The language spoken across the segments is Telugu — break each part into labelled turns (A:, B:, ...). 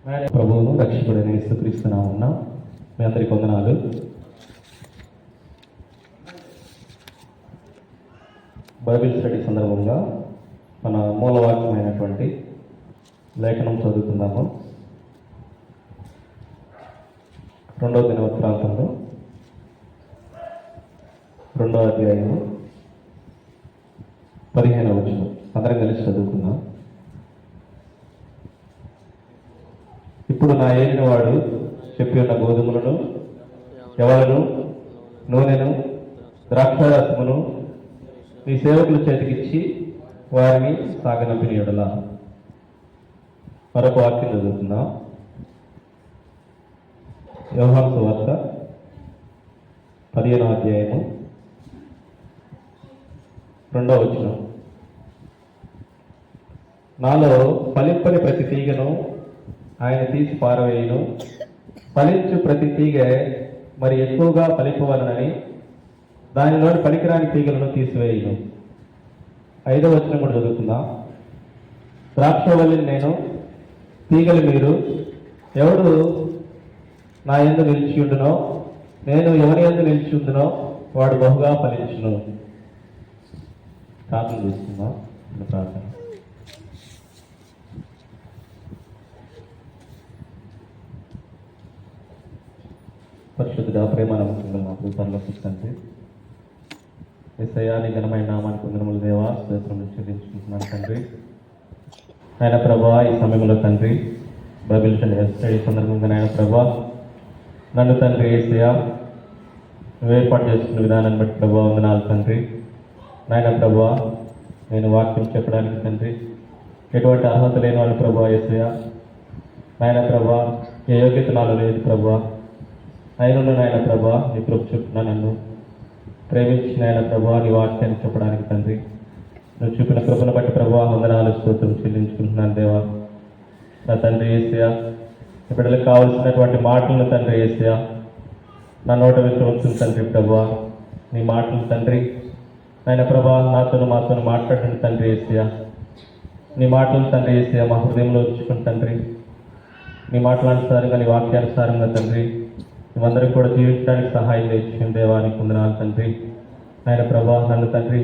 A: ప్రభువును రక్షకుడైన యేసుక్రీస్తు నామమున మీ అందరికీ వందనాలు. బైబిల్ స్టడీ సందర్భంగా మన మూలవాక్యమైనటువంటి లేఖనం చదువుకుందాము. 2వ దినవృత్తాంతంలో 2వ అధ్యాయము 15వ వచనం అందరం కలిసి చదువుకుందాం. ఇప్పుడు నా ఏలిన వాడు చెప్పి ఉన్న గోధుమలను, ఎవలను, నూనెను, ద్రాక్షారసమును నీ సేవకుల చేతికిచ్చి వారిని సాగనంపిన యెడల. మరొక వాక్యం చదువుతున్నాం. యోహాను సువార్త 15వ అధ్యాయము 2వ వచనం. నాలో ఫలింపని ప్రతి తీగను ఆయన తీసి పారవేయును, ఫలించు ప్రతి తీగ మరి ఎక్కువగా ఫలింపవలనని దానిలోని పనికిరాని తీగలను తీసివేయును. 5వ వచనం కూడా చదువుకుందాం. ద్రాక్షవల్లిని నేను, తీగలు మీరు. ఎవడు నా యందు నిలిచి ఉండునో, నేను ఎవరి యందు నిలిచి ఉండునో వాడు బహుగా ఫలించును. ప్రార్థన చేసుకుందాం. ప్రార్థన. పరిశుద్ధుడా, ప్రేమ నమ్మకంగా మాకు పరలోకిస్తుంది. యేసయ్యా, నీ ఘనమైన నామానికి వందనములు దేవా, స్తోత్రములు చెల్లించుకుంటున్నాను తండ్రి. నాయన ప్రభా, ఈ సమయంలో తండ్రి బైబిల్ స్టడీ సందర్భంగా నాయన ప్రభా నన్ను తండ్రి యేసయ్యా నువ్వు ఏర్పాటు చేసుకున్న విధానాన్ని బట్టి ప్రభా వందనాలు తండ్రి. నాయన ప్రభా, నేను వాక్యం చెప్పడానికి తండ్రి ఎటువంటి అర్హత లేని వాళ్ళు ప్రభా యేసయ్యా. నాయన ప్రభా, ఏ యోగ్యత నాలో లేదు ప్రభా. అయినా నాయన ప్రభా, నీ కృప చొప్పున నన్ను ప్రేమించిన ఆయన ప్రభా నీ వాక్యాన్ని చెప్పడానికి తండ్రి నువ్వు చూపిన కృపను బట్టి ప్రభా వందనాలు స్తోత్రం చెల్లించుకుంటున్నాను దేవా. నా తండ్రి యేసయ్యా, ఈ బిడ్డలకు కావలసినటువంటి మాటలను తండ్రి యేసయ్యా నా నోట వెళ్తుంది తండ్రి ప్రభా. నీ మాటలు తండ్రి ఆయన ప్రభా నాతోను మాతోను మాట్లాడండి తండ్రి యేసయ్యా. నీ మాటలు తండ్రి యేసయ్యా మా హృదయంలో ఉంచుకుని తండ్రి నీ మాటలానుసారంగా నీ వాక్యానుసారంగా తండ్రి మేమందరం కూడా జీవించడానికి సహాయం చేసిన దేవానికి వందనాలు తండ్రి. ఆయన ప్రభా నన్ను తండ్రి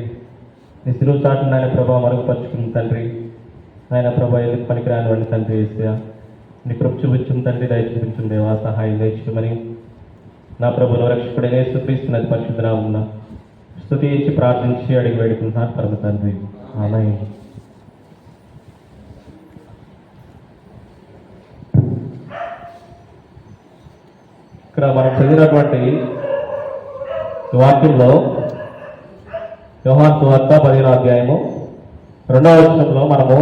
A: నీ సిలువ చాటును ఆయన ప్రభా మరుగుపరుచుకుని తండ్రి ఆయన ప్రభా ఎందుకు పనికిరాని వాడిని తండ్రి యేసయ్యా నీ కృప చూపించుని తండ్రి దయ చూపించుని దేవా సహాయం దయచేయమని నా ప్రభువును రక్షకుడైన యేసుక్రీస్తున్నది పరిశుద్ధ నామమున స్తుతించి ప్రార్థించి అడిగి వేడుకుంటున్నాను పరమ తండ్రి. ఆమేన్. ఇక్కడ మనం చదివినటువంటి వాక్యంలో యోహాను సువార్త 15వ అధ్యాయము 2వ వచనంలో మనము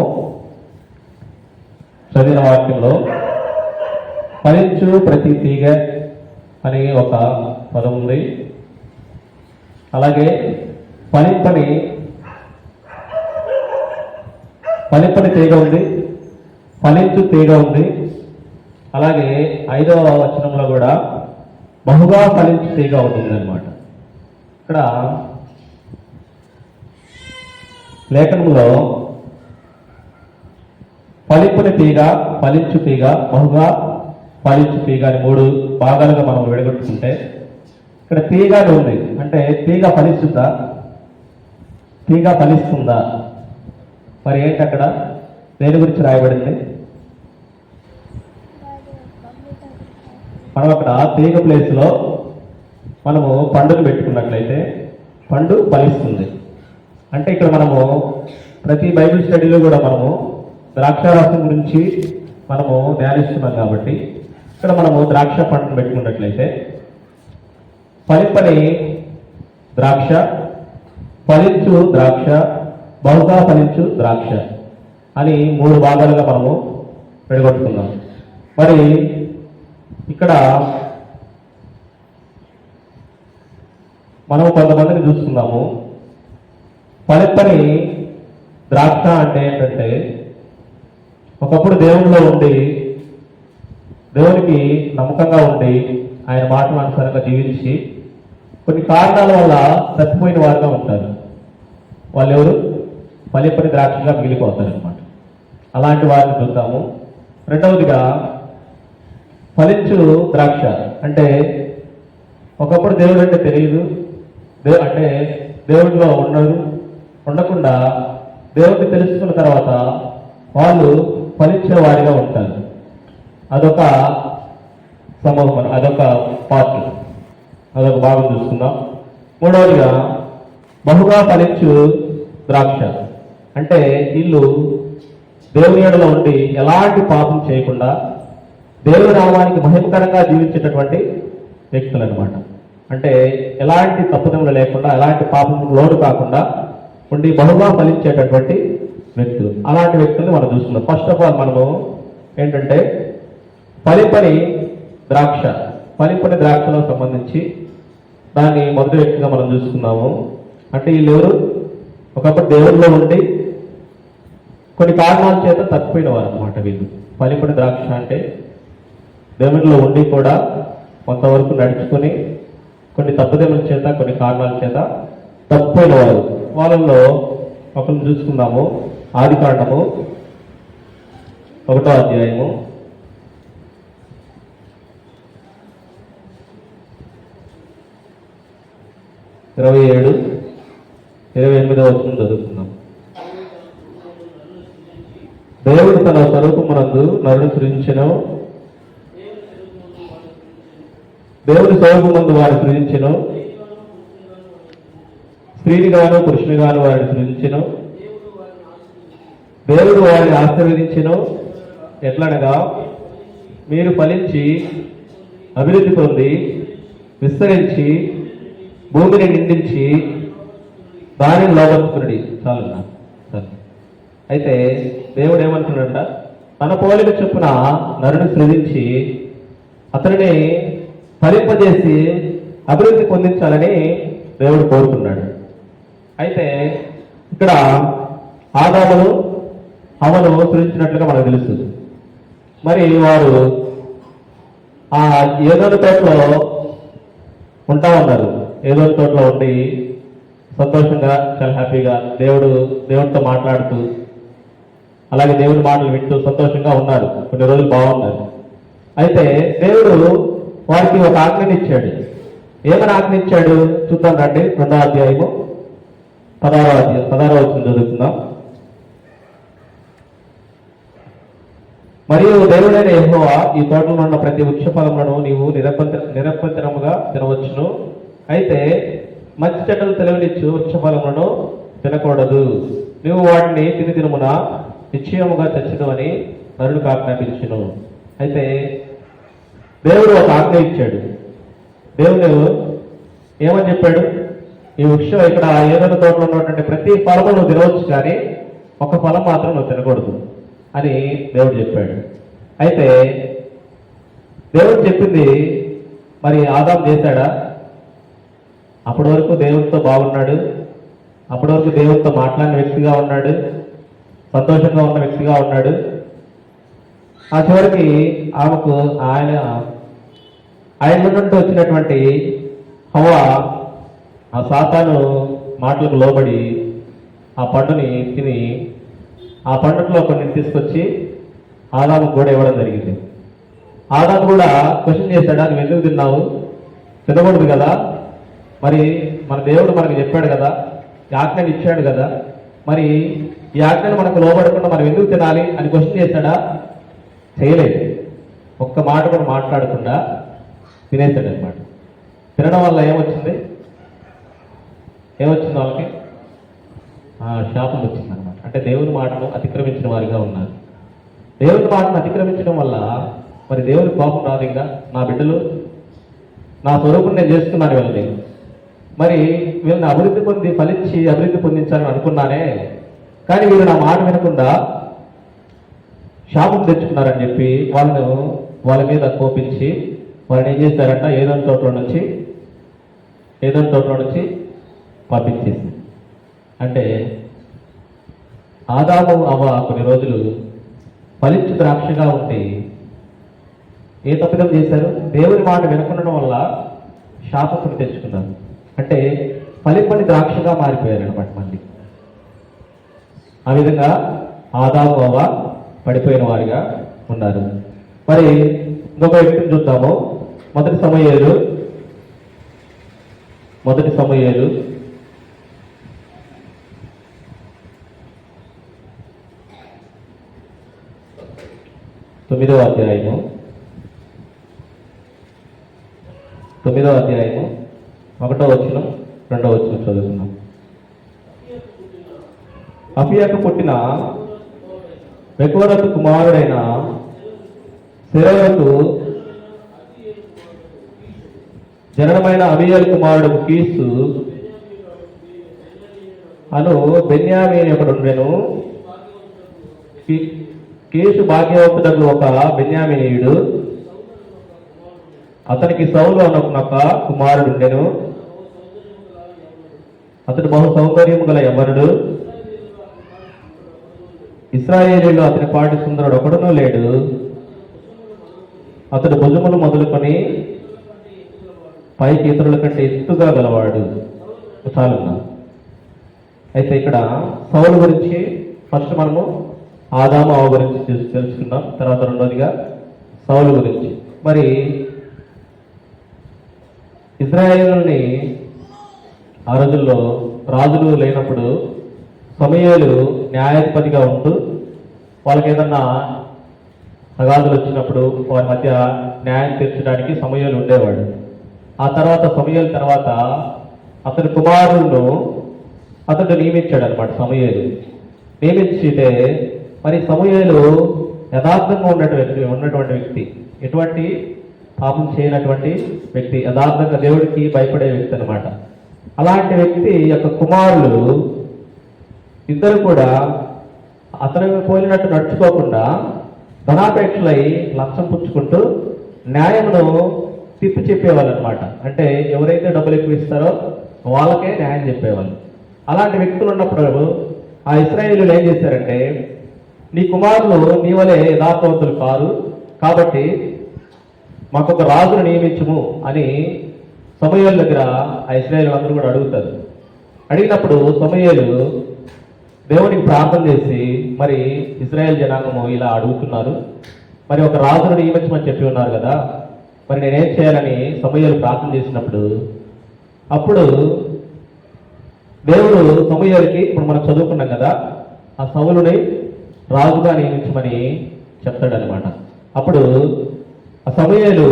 A: చదివిన వాక్యంలో ఫలించు ప్రతి తీగ అని ఒక పదం ఉంది. అలాగే ఫలింపని తీగ ఉంది, ఫలించు తీగ ఉంది. అలాగే 5వ వచనంలో కూడా బహుగా ఫలించు తీగ ఉంటుంది అనమాట. ఇక్కడ లేఖనంలో ఫలింపుని తీగ, ఫలించు తీగ, బహుగా ఫలించు తీగ అని 3 భాగాలుగా మనం విడగొట్టుకుంటే ఇక్కడ తీగ ఉంది. అంటే తీగ ఫలిస్తుందా, తీగ ఫలిస్తుందా? మరి ఏంటి అక్కడ దేని గురించి రాయబడింది? మనం అక్కడ తీగ ప్లేస్లో మనము పండును పెట్టుకున్నట్లయితే పండు ఫలిస్తుంది. అంటే ఇక్కడ మనము ప్రతి బైబిల్ స్టడీలో కూడా మనము ద్రాక్షారసం గురించి మనము ధ్యానిస్తున్నాం కాబట్టి ఇక్కడ మనము ద్రాక్ష పండును పెట్టుకున్నట్లయితే ఫలింపని ద్రాక్ష, ఫలించు ద్రాక్ష, బహుగా ఫలించు ద్రాక్ష అని 3 భాగాలుగా మనము విడగొట్టుకున్నాం. మరి ఇక్కడ మనం కొంతమందిని చూస్తున్నాము. ఫలింపని ద్రాక్ష అంటే ఏంటంటే ఒకప్పుడు దేవునిలో ఉండి దేవునికి నమ్మకంగా ఉండి ఆయన మాటలు అనుసారంగా జీవించి కొన్ని కారణాల వల్ల చచ్చిపోయిన వారుగా ఉంటారు. వాళ్ళు ఎవరు? ఫలింపని ద్రాక్షగా మిగిలిపోతారు అనమాట. అలాంటి వారిని చూద్దాము. రెండవదిగా ఫలించు ద్రాక్ష అంటే ఒకప్పుడు దేవుడు అంటే తెలియదు, అంటే దేవుడిలో ఉండకుండా దేవుడిని తెలుసుకున్న తర్వాత వాళ్ళు ఫలించే వారిగా ఉంటారు. అదొక సమూహం, అదొక పార్ట్, అదొక భాగం చూసుకుందాం. మూడవదిగా బహుగా ఫలించు ద్రాక్ష అంటే వీళ్ళు దేవుని ఎడలో ఉండి ఎలాంటి పాపం చేయకుండా దేవుని నామానికి మహిమకరంగా జీవించేటటువంటి వ్యక్తులు అనమాట. అంటే ఎలాంటి తప్పుదములు లేకుండా, ఎలాంటి పాపం లోటు కాకుండా ఉండి బహుగా ఫలించేటటువంటి వ్యక్తులు. అలాంటి వ్యక్తుల్ని మనం చూస్తున్నాం. ఫస్ట్ ఆఫ్ ఆల్ మనము ఏంటంటే ఫలింపని ద్రాక్షలో సంబంధించి దాన్ని మొదటి వ్యక్తిగా మనం చూసుకున్నాము. అంటే వీళ్ళు ఎవరు? ఒకప్పుడు దేవుడిలో ఉండి కొన్ని కారణాల చేత తప్పిపోయిన వారు అనమాట వీళ్ళు. ఫలింపని ద్రాక్ష అంటే దేవుడిలో ఉండి కూడా కొంతవరకు నడుచుకొని కొన్ని తప్పుదముల చేత, కొన్ని కారణాల చేత తప్పిపోయిన వారు. వాళ్ళల్లో ఒకరిని చూసుకుందాము. ఆదికాండము 1వ అధ్యాయము 27, 28వ వచనం చదువుతున్నాం. దేవుడు తన స్వరూపమునందు నరుని సృజించెను, దేవుడి స్వరూపమందు వారిని సృజించెను, స్త్రీనిగాను పురుషునిగాను వారిని సృజించెను. దేవుడు వారిని ఆశీర్వదించెను. ఎట్లనగా మీరు ఫలించి అభివృద్ధి పొంది విస్తరించి భూమిని నిండించి దానిని లోబర్చుకున్నాడు. చాలు. అయితే దేవుడు ఏమంటున్నాడంట, తన పోలిక చొప్పున నరుని సృజించి అతనిని ఫలింపజేసి అభివృద్ధి పొందించాలని దేవుడు కోరుతున్నాడు. అయితే ఇక్కడ ఆదామును హవ్వను సృజించినట్లుగా మనకు తెలుస్తుంది. మరి వారు ఆ ఏదోని తోటలో ఉంటా ఉన్నారు. ఏదోని తోటలో ఉండి సంతోషంగా, చాలా హ్యాపీగా దేవుడితో మాట్లాడుతూ, అలాగే దేవుడి మాటలు వింటూ సంతోషంగా ఉన్నారు. కొన్ని రోజులు బాగున్నారు. అయితే దేవుడు వారికి ఒక ఆజ్ఞని ఇచ్చాడు. ఏమని ఆజ్ఞ ఇచ్చాడు చూద్దాం రండి. 2వ అధ్యాయము 16వ వచనం చదువుకుందాం. మరియు దేవుడైన యెహోవా ఈ తోటలో ఉన్న ప్రతి వృక్ష ఫలములను నీవు నిరభ్యంతరముగా తినవచ్చును. అయితే మంచి చెడ్డలు తెలియనిచ్చు వృక్ష ఫలములను తినకూడదు. నువ్వు వాటిని తిని దినమున నిశ్చయముగా చచ్చును అని నరునికి ఆజ్ఞాపించును. అయితే దేవుడు ఒక ఆజ్ఞ ఇచ్చాడు. దేవుడు ఏమని చెప్పాడు? ఈ వృక్షం ఇక్కడ ఏదైనా తోటలో ఉన్నటువంటి ప్రతి ఫలము నువ్వు తినవచ్చు, కానీ ఒక ఫలం మాత్రం నువ్వు తినకూడదు అని దేవుడు చెప్పాడు. అయితే దేవుడు చెప్పింది మరి ఆదాము చేశాడా? అప్పటి వరకు దేవుడితో బాగున్నాడు, అప్పటి వరకు దేవుడితో మాట్లాడిన వ్యక్తిగా ఉన్నాడు, సంతోషంగా ఉన్న వ్యక్తిగా ఉన్నాడు. ఆ చివరికి ఆమెకు ఆయన నుండి వచ్చినటువంటి హవ్వ ఆ సాతాను మాటలకు లోబడి ఆ పండుని తిని ఆ పండుగలో కొన్ని తీసుకొచ్చి ఆదాముకు కూడా ఇవ్వడం జరిగింది. ఆదాము కూడా క్వశ్చన్ చేశాడా, నువ్వు ఎందుకు తిన్నావు? తినకూడదు కదా, మరి మన దేవుడు మనకు చెప్పాడు కదా, ఈ ఆజ్ఞని ఇచ్చాడు కదా, మరి ఈ ఆజ్ఞను మనకు లోబడకుండా మనం ఎందుకు తినాలి అని క్వశ్చన్ చేశాడా? చేయలేదు. ఒక్క మాట కూడా మాట్లాడకుండా తినేశాడు అనమాట. తినడం వల్ల ఏమొచ్చింది వాళ్ళకి? శాపం వచ్చింది అనమాట. అంటే దేవుని మాటను అతిక్రమించిన వారిగా ఉన్నారు. దేవుని మాటను అతిక్రమించడం వల్ల మరి దేవుని కోపం రాదు. ఇంకా నా బిడ్డలు నా స్వరూపం నేను చేస్తున్నాను వీళ్ళని, మరి వీళ్ళని అభివృద్ధి పొంది ఫలించి అభివృద్ధి పొందించాలని అనుకున్నానే, కానీ వీళ్ళు నా మాట వినకుండా శాపం తెచ్చుకున్నారని చెప్పి వాళ్ళ మీద కోపించి వాళ్ళని ఏం చేశారంట, ఏదైనా తోటలో నుంచి పంపించేసి. అంటే ఆదాము అవ్వ కొన్ని రోజులు ఫలించు ద్రాక్షగా ఉండి ఏ తప్పిదం చేశారు? దేవుని మాట వినకుండడం వల్ల శాపం తెచ్చుకున్నారు. అంటే ఫలింపని ద్రాక్షగా మారిపోయారు అనమాట మళ్ళీ. ఆ విధంగా ఆదాము అవ్వ పడిపోయిన వారిగా ఉన్నారు. మరి ఇంకొక వ్యక్తిని చూద్దాము. మొదటి సమూయేలు 9వ అధ్యాయము 1వ వచనం 2వ వచనం చదువుతున్నాం. అబీయాకు పుట్టిన బెకోరతు కుమారుడైన సెరూయకు జననమైన అబీయేలు కుమారుడు కీసు అను బెన్యామీను ఒకడుండెను. కీసు భాగ్యవంతుడకు ఒక బెన్యామీనీయుడు, అతనికి సౌలు అనొక కుమారుడుండెను. అతడు బహు సౌకర్యము గల యవ్వనుడు. ఇశ్రాయేలీలో అతని పాటి సుందరుడు ఒకడునూ లేడు. అతడు భుజములు మొదలుకొని పైకి ఇతరుల కంటే ఎత్తుగా గలవాడు. చాలున్నా. అయితే ఇక్కడ సౌలు గురించి ఫస్ట్ మనము ఆదాము అవ్వ గురించి తెలుసుకున్నాం. తర్వాత రెండోదిగా సౌలు గురించి. మరి ఇశ్రాయేలుని ఆ రోజుల్లో రాజులు లేనప్పుడు సమూయేలు న్యాయాధిపతిగా ఉంటూ వాళ్ళకి ఏదన్నా తగాదులు వచ్చినప్పుడు వారి మధ్య న్యాయం తీర్చడానికి సమూయేలు ఉండేవాడు. ఆ తర్వాత సమూయేలు తర్వాత అతని కుమారులను అతడు నియమించాడు అనమాట. సమూయేలు నియమించితే మరి సమూయేలు యథార్థంగా ఉన్నటువంటి వ్యక్తి, ఎటువంటి పాపం చేయనటువంటి వ్యక్తి, యథార్థంగా దేవుడికి భయపడే వ్యక్తి అనమాట. అలాంటి వ్యక్తి యొక్క కుమారులు ఇద్దరు కూడా అతను పోలినట్టు నడుచుకోకుండా ధనాపేక్షలై లంచం పుచ్చుకుంటూ న్యాయమును తిప్పి చెప్పేవాళ్ళు అనమాట. అంటే ఎవరైతే డబ్బులు ఎక్కువ ఇస్తారో వాళ్ళకే న్యాయం చెప్పేవాళ్ళు. అలాంటి వ్యక్తులు ఉన్నప్పుడు ఆ ఇశ్రాయేలీయులు ఏం చేశారంటే, నీ కుమారులు నీ వలే యథార్థవంతులు కారు, కాబట్టి మాకొక రాజును నియమించుము అని సమూయేలు దగ్గర ఆ ఇశ్రాయేలు అందరూ కూడా అడుగుతారు. అడిగినప్పుడు సమూయేలు దేవునికి ప్రార్థన చేసి, మరి ఇశ్రాయేల్ జనాంగము ఇలా అడుగుతున్నారు, మరి ఒక రాజును నియమించమని చెప్పి ఉన్నారు కదా, మరి నేనేం చేయాలని సమూయేలు ప్రార్థన చేసినప్పుడు అప్పుడు దేవుడు సమూయేలుకి, ఇప్పుడు మనం చదువుకున్నాం కదా, ఆ సౌలుని రాజుగా నియమించమని చెప్తాడనమాట. అప్పుడు ఆ సమూయేలు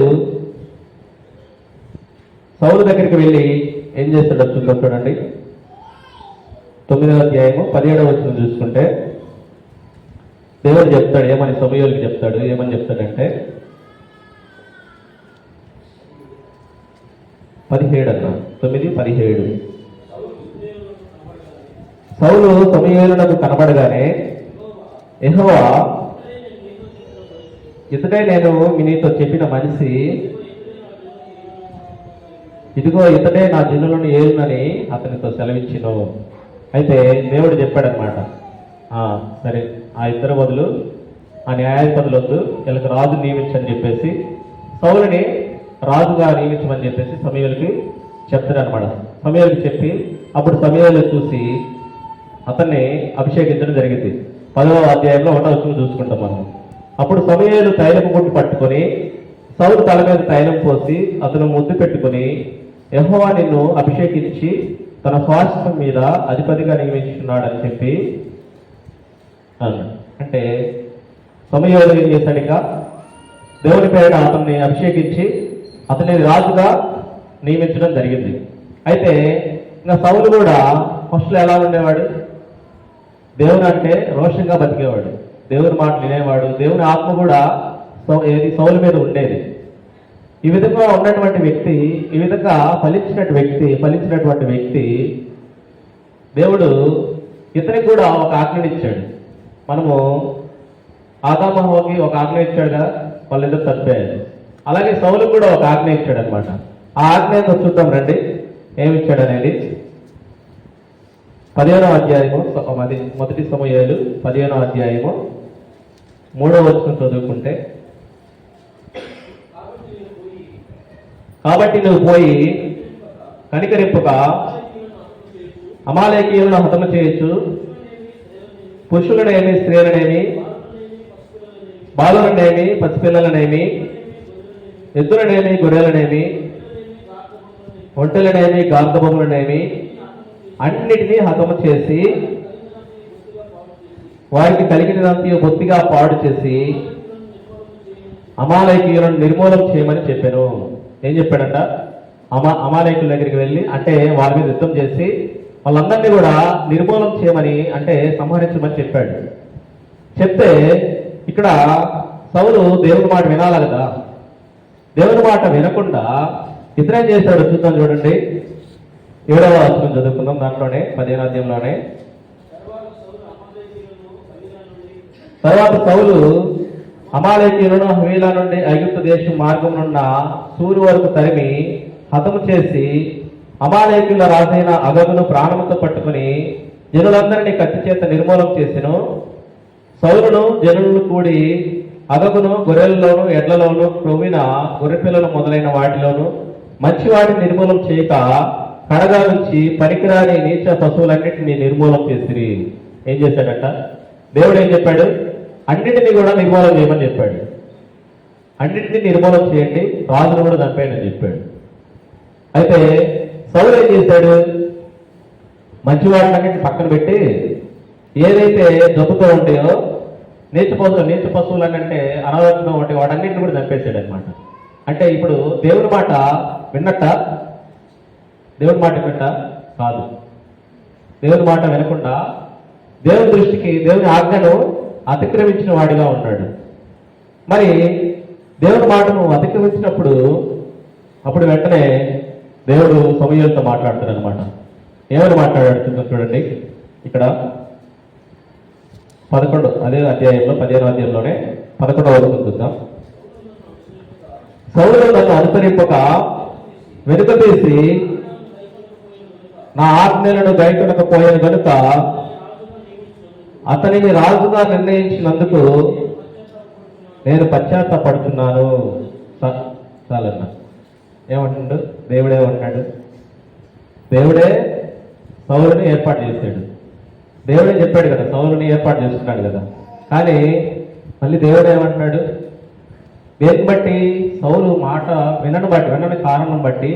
A: సౌలు దగ్గరికి వెళ్ళి ఏం చేస్తాడో చూడండి. 9వ అధ్యాయము 17వ వచనం చూసుకుంటే దేవుడు చెప్తాడు ఏమని, సమూయేలుకి చెప్తాడు. ఏమని చెప్తాడంటే 17 అన్న 9:17 సౌలు సమూయేలునకు కనబడగానే యెహోవా, ఇతడే నేను నీతో చెప్పిన మనిషి, ఇదిగో ఇతడే నా జనులను ఏలునని అతనితో సెలవిచ్చిను. అయితే దేవుడు చెప్పాడనమాట, సరే ఆ ఇద్దరు బదులు ఆ న్యాయాధిపతులు వద్దు, వీళ్ళకి రాజు నియమించని చెప్పేసి సౌలుని రాజుగా నియమించమని చెప్పేసి సమూయేలుకి చెప్తాడనమాట. సమూయేలుకి చెప్పి అప్పుడు సమూయేలు చూసి అతన్ని అభిషేకించడం జరిగింది. 10వ అధ్యాయంలో 1వ వచనం చూసుకుంటాం మనం. అప్పుడు సమూయేలు తైలపు గుడ్డు పట్టుకొని సౌలు తల మీద తైలం పోసి అతను ముద్దు పెట్టుకుని, యెహోవా నిన్ను అభిషేకించి తన స్వాస్థ్యం మీద అధిపతిగా నియమించున్నాడని చెప్పి అన్నాడు. అంటే సమూయేలు ఏం చేశాడు, ఇంకా దేవుని పేరిట అతన్ని అభిషేకించి అతని రాజుగా నియమించడం జరిగింది. అయితే ఇంకా సౌలు కూడా ఫస్ట్లో ఎలా ఉండేవాడు, దేవుని అంటే రోషంగా బతికేవాడు, దేవుని మాట వినేవాడు, దేవుని ఆత్మ కూడా సౌలు మీద ఉండేది. ఈ విధంగా ఉన్నటువంటి వ్యక్తి, ఈ విధంగా ఫలించినటువంటి వ్యక్తి దేవుడు ఇతనికి కూడా ఒక ఆజ్ఞనిచ్చాడు. మనము ఆదాము హవ్వకి ఒక ఆజ్ఞ ఇచ్చాడు కదా, వాళ్ళిద్దరు తప్పారు. అలాగే సౌలుకు కూడా ఒక ఆజ్ఞ ఇచ్చాడు అనమాట. ఆ ఆజ్ఞ చూద్దాం రండి, ఏమిచ్చాడు అనేది. 15వ అధ్యాయము, మొదటి సమూయేలు 15వ అధ్యాయము 3వ వచనం చదువుకుంటే, కాబట్టి నువ్వు పోయి కనికరింపక అమాలేకీయులను హతము చేయొచ్చు, పురుషులనేమి స్త్రీలనేమి బాలులనేమి, పసిపిల్లలనేమి, ఎద్దులనేమి, గొర్రెలనేమి, ఒంటెలనేమి, గార్ధబొమ్మలనేమి అన్నిటినీ హతము చేసి వారికి కలిగినదంతా బొత్తిగా పాడు చేసి అమాలేకీయులను నిర్మూలం చేయమని చెప్పాను. ఏం చెప్పాడంట? అమాలేకుల దగ్గరికి వెళ్ళి, అంటే వాళ్ళ మీద యుద్ధం చేసి వాళ్ళందరినీ కూడా నిర్మూలం చేయమని, అంటే సంహరించమని చెప్పాడు. చెప్తే ఇక్కడ సౌలు దేవుని మాట వినాలి కదా. దేవుని మాట వినకుండా ఇతరేం చేశాడు చూద్దాం చూడండి. 7వ వచనం చదువుకుందాం. దాంట్లోనే 15వ అధ్యాయంలోనే, తర్వాత సౌలు అమాలేకీయులను హవీలా నుండి ఐగుప్తు దేశం మార్గం నుండి సూరు వరకు తరిమి హతము చేసి అమాలేకీయుల రాజైన అగగును ప్రాణముతో పట్టుకుని జనులందరినీ కత్తి చేత నిర్మూలం చేసెను. సౌలును జనులను కూడి అగగును గొర్రెలలోను, ఎడ్లలోను, క్రొవ్విన గొర్రెపిల్లలు మొదలైన వాటిలోను మంచి వాటిని నిర్మూలం చేయక కడగా నుంచి పనికిరాని నీచ పశువులన్నింటినీ నిర్మూలం చేసిరి. ఏం చేశాడట? దేవుడు ఏం చెప్పాడు? అన్నింటినీ కూడా నిర్మూలం చేయమని చెప్పాడు. అన్నింటినీ నిర్మూలం చేయండి, రాజును కూడా చంపేయండి అని చెప్పాడు. అయితే సౌలు ఏం చేశాడు? మంచి వాటినన్నింటిని పక్కన పెట్టి ఏదైతే జబ్బుతో ఉంటాయో నీచ పశువులనంటే అనారోగ్యంగా ఉంటే వాటన్నింటిని కూడా చంపేశాడు అనమాట. అంటే ఇప్పుడు దేవుని మాట విన్నట్ట? దేవుని మాట విన్నట్ట కాదు. దేవుని మాట వినకుండా దేవుని దృష్టికి దేవుని ఆజ్ఞను అతిక్రమించిన వాడిగా ఉన్నాడు. మరి దేవుని మాటను అతిక్రమించినప్పుడు అప్పుడు వెంటనే దేవుడు సమూయేలుతో మాట్లాడతాడు అనమాట. ఏమని మాట్లాడుతుందో చూడండి. ఇక్కడ 11 అదే అధ్యాయంలో 15వ అధ్యాయంలోనే 11వ వచనం చూద్దాం. సౌలు నన్ను అనుసరింపక వెనుక తీసి నా ఆజ్ఞలను గైకొనకపోయాను కనుక అతనిని రాజుగా నిర్ణయించినందుకు నేను పశ్చాత్తాపడుతున్నాను. చాలన్న. ఏమంటాడు? దేవుడేమంటాడు? దేవుడే సౌలుని ఏర్పాటు చేశాడు. దేవుడే చెప్పాడు కదా, సౌలుని ఏర్పాటు చేసుకున్నాడు కదా. కానీ మళ్ళీ దేవుడు ఏమంటున్నాడు? దేన్ని బట్టి? సౌలు మాట వినని కారణం బట్టి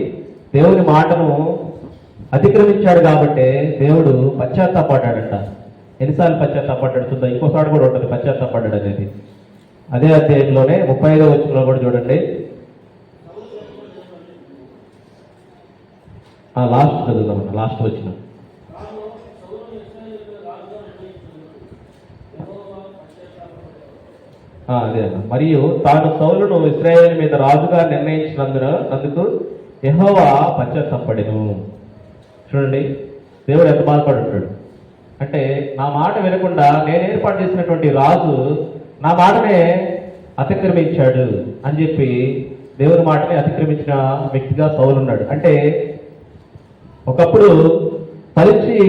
A: దేవుని మాటను అతిక్రమించాడు కాబట్టి దేవుడు పశ్చాత్తాపడ్డాడంట. ఎన్నిసార్లు పశ్చాత్తాపడ్డాడు చూద్దాం. ఇంకోసారి కూడా ఉంటుంది పశ్చాత్తాపడ్డాడు అనేది. అదే అధ్యాయంలోనే 35వ వచనంలో కూడా చూడండి. లాస్ట్ చదువుదాం. లాస్ట్ వచనం. అదే అన్న. మరియు తాను సౌలును ఇశ్రాయేలు మీద రాజుగా నిర్ణయించినందుకు యెహోవా పశ్చాత్తాపడెను. చూడండి దేవుడు ఎంత బాధపడి ఉంటాడు అంటే, నా మాట వినకుండా నేను ఏర్పాటు చేసినటువంటి రాజు నా మాటనే అతిక్రమించాడు అని చెప్పి దేవుని మాటని అతిక్రమించిన వ్యక్తిగా సౌలు ఉన్నాడు. అంటే ఒకప్పుడు పలిచి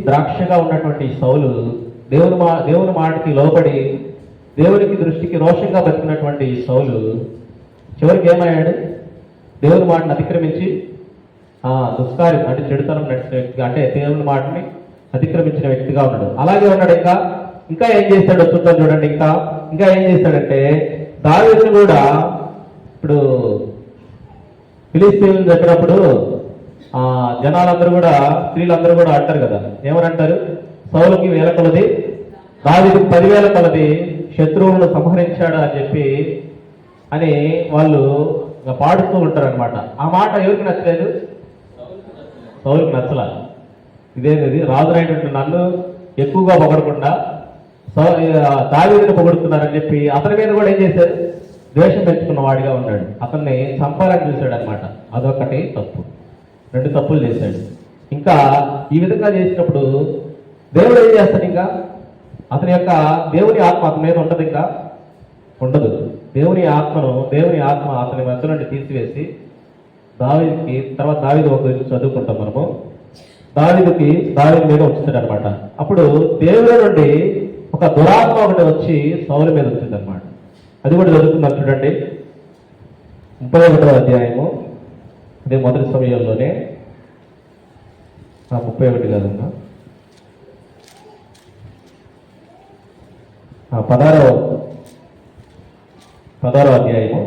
A: ద్రాక్షగా ఉన్నటువంటి సౌలు దేవుని మాటకి లోబడి దేవునికి దృష్టికి రోషంగా బతికినటువంటి సౌలు చివరికి ఏమయ్యాడు? దేవుని మాటను అతిక్రమించి దుష్కార్యం అంటే చెడుతనం నడిచిన వ్యక్తిగా, అంటే దేవుని మాటని అతిక్రమించిన వ్యక్తిగా ఉన్నాడు. అలాగే ఉన్నాడు. ఇంకా ఏం చేశాడు చూద్దాం చూడండి. ఇంకా ఏం చేశాడంటే, దావీదును కూడా ఇప్పుడు ఫిలిస్తీన్లు చెప్పినప్పుడు జనాలందరూ కూడా, స్త్రీలందరూ కూడా అంటారు కదా, ఏమని అంటారు? సౌలుకి 1000 కొలది, దావీదుకి 10,000 కొలది శత్రువులను సంహరించాడు అని చెప్పి అని వాళ్ళు పాడుతూ ఉంటారు అనమాట. ఆ మాట ఎవరికి నచ్చలేదు? సౌలుకి నచ్చల. ఇదేది రాజునైనటువంటి నన్ను ఎక్కువగా పొగడకుండా దావీదుని పొగుడుతున్నారని చెప్పి అతని మీద కూడా ఏం చేశారు? ద్వేషం పెంచుకున్న వాడిగా ఉన్నాడు. అతన్ని చంపాలని చూశాడు అనమాట. అదొకటి తప్పు. 2 తప్పులు చేశాడు. ఇంకా ఈ విధంగా చేసినప్పుడు దేవుడు ఏం చేస్తాడు? ఇంకా అతని యొక్క దేవుని ఆత్మ అతని మీద ఉంటుంది? ఇంకా ఉండదు. దేవుని ఆత్మ అతని మధ్య నుండి తీసివేసి దావీదుకి, తర్వాత దావీదు ఒక చదువుకుంటాం మనము, దావీదు మీద ఉంచుతాడు అనమాట. అప్పుడు దేవుని నుండి ఒక దురాత్మ ఒకటి వచ్చి సౌలు మీద వచ్చింది అనమాట. అది కూడా జరుగుతుందని చూడండి. 31వ అధ్యాయము, అదే మొదటి సమయంలోనే 31 కాదన్నా 16వ 16వ అధ్యాయము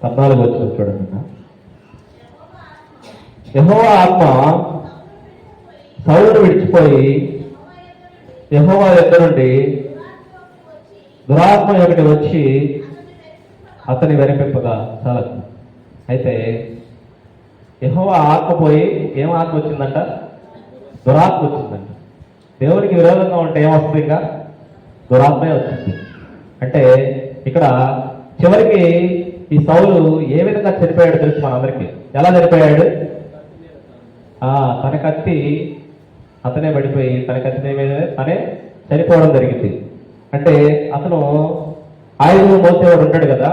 A: 14 వచనం చూడండి. యెహోవా ఆత్మ సౌలును విడిచిపోయి యెహోవా యొద్ద నుండి దురాత్మ ఒకటి వచ్చి అతని వెరిపింపగా చాలా. అయితే యెహోవా ఆత్మ పోయి ఏం ఆత్మ వచ్చిందంట? దురాత్మ వచ్చిందంట. దేవునికి విరోధంగా ఉంటే ఏమొస్తుంది? ఇంకా దురాత్మే వచ్చింది. అంటే ఇక్కడ చివరికి ఈ సౌలు ఏ విధంగా చనిపోయాడు తెలుసు మనందరికీ. ఎలా చనిపోయాడు? తన కత్తి అతనే పడిపోయి తన కత్తి మీద తనే చనిపోవడం జరిగింది. అంటే అతను ఆయుధం మోసేవాడు ఉంటాడు కదా,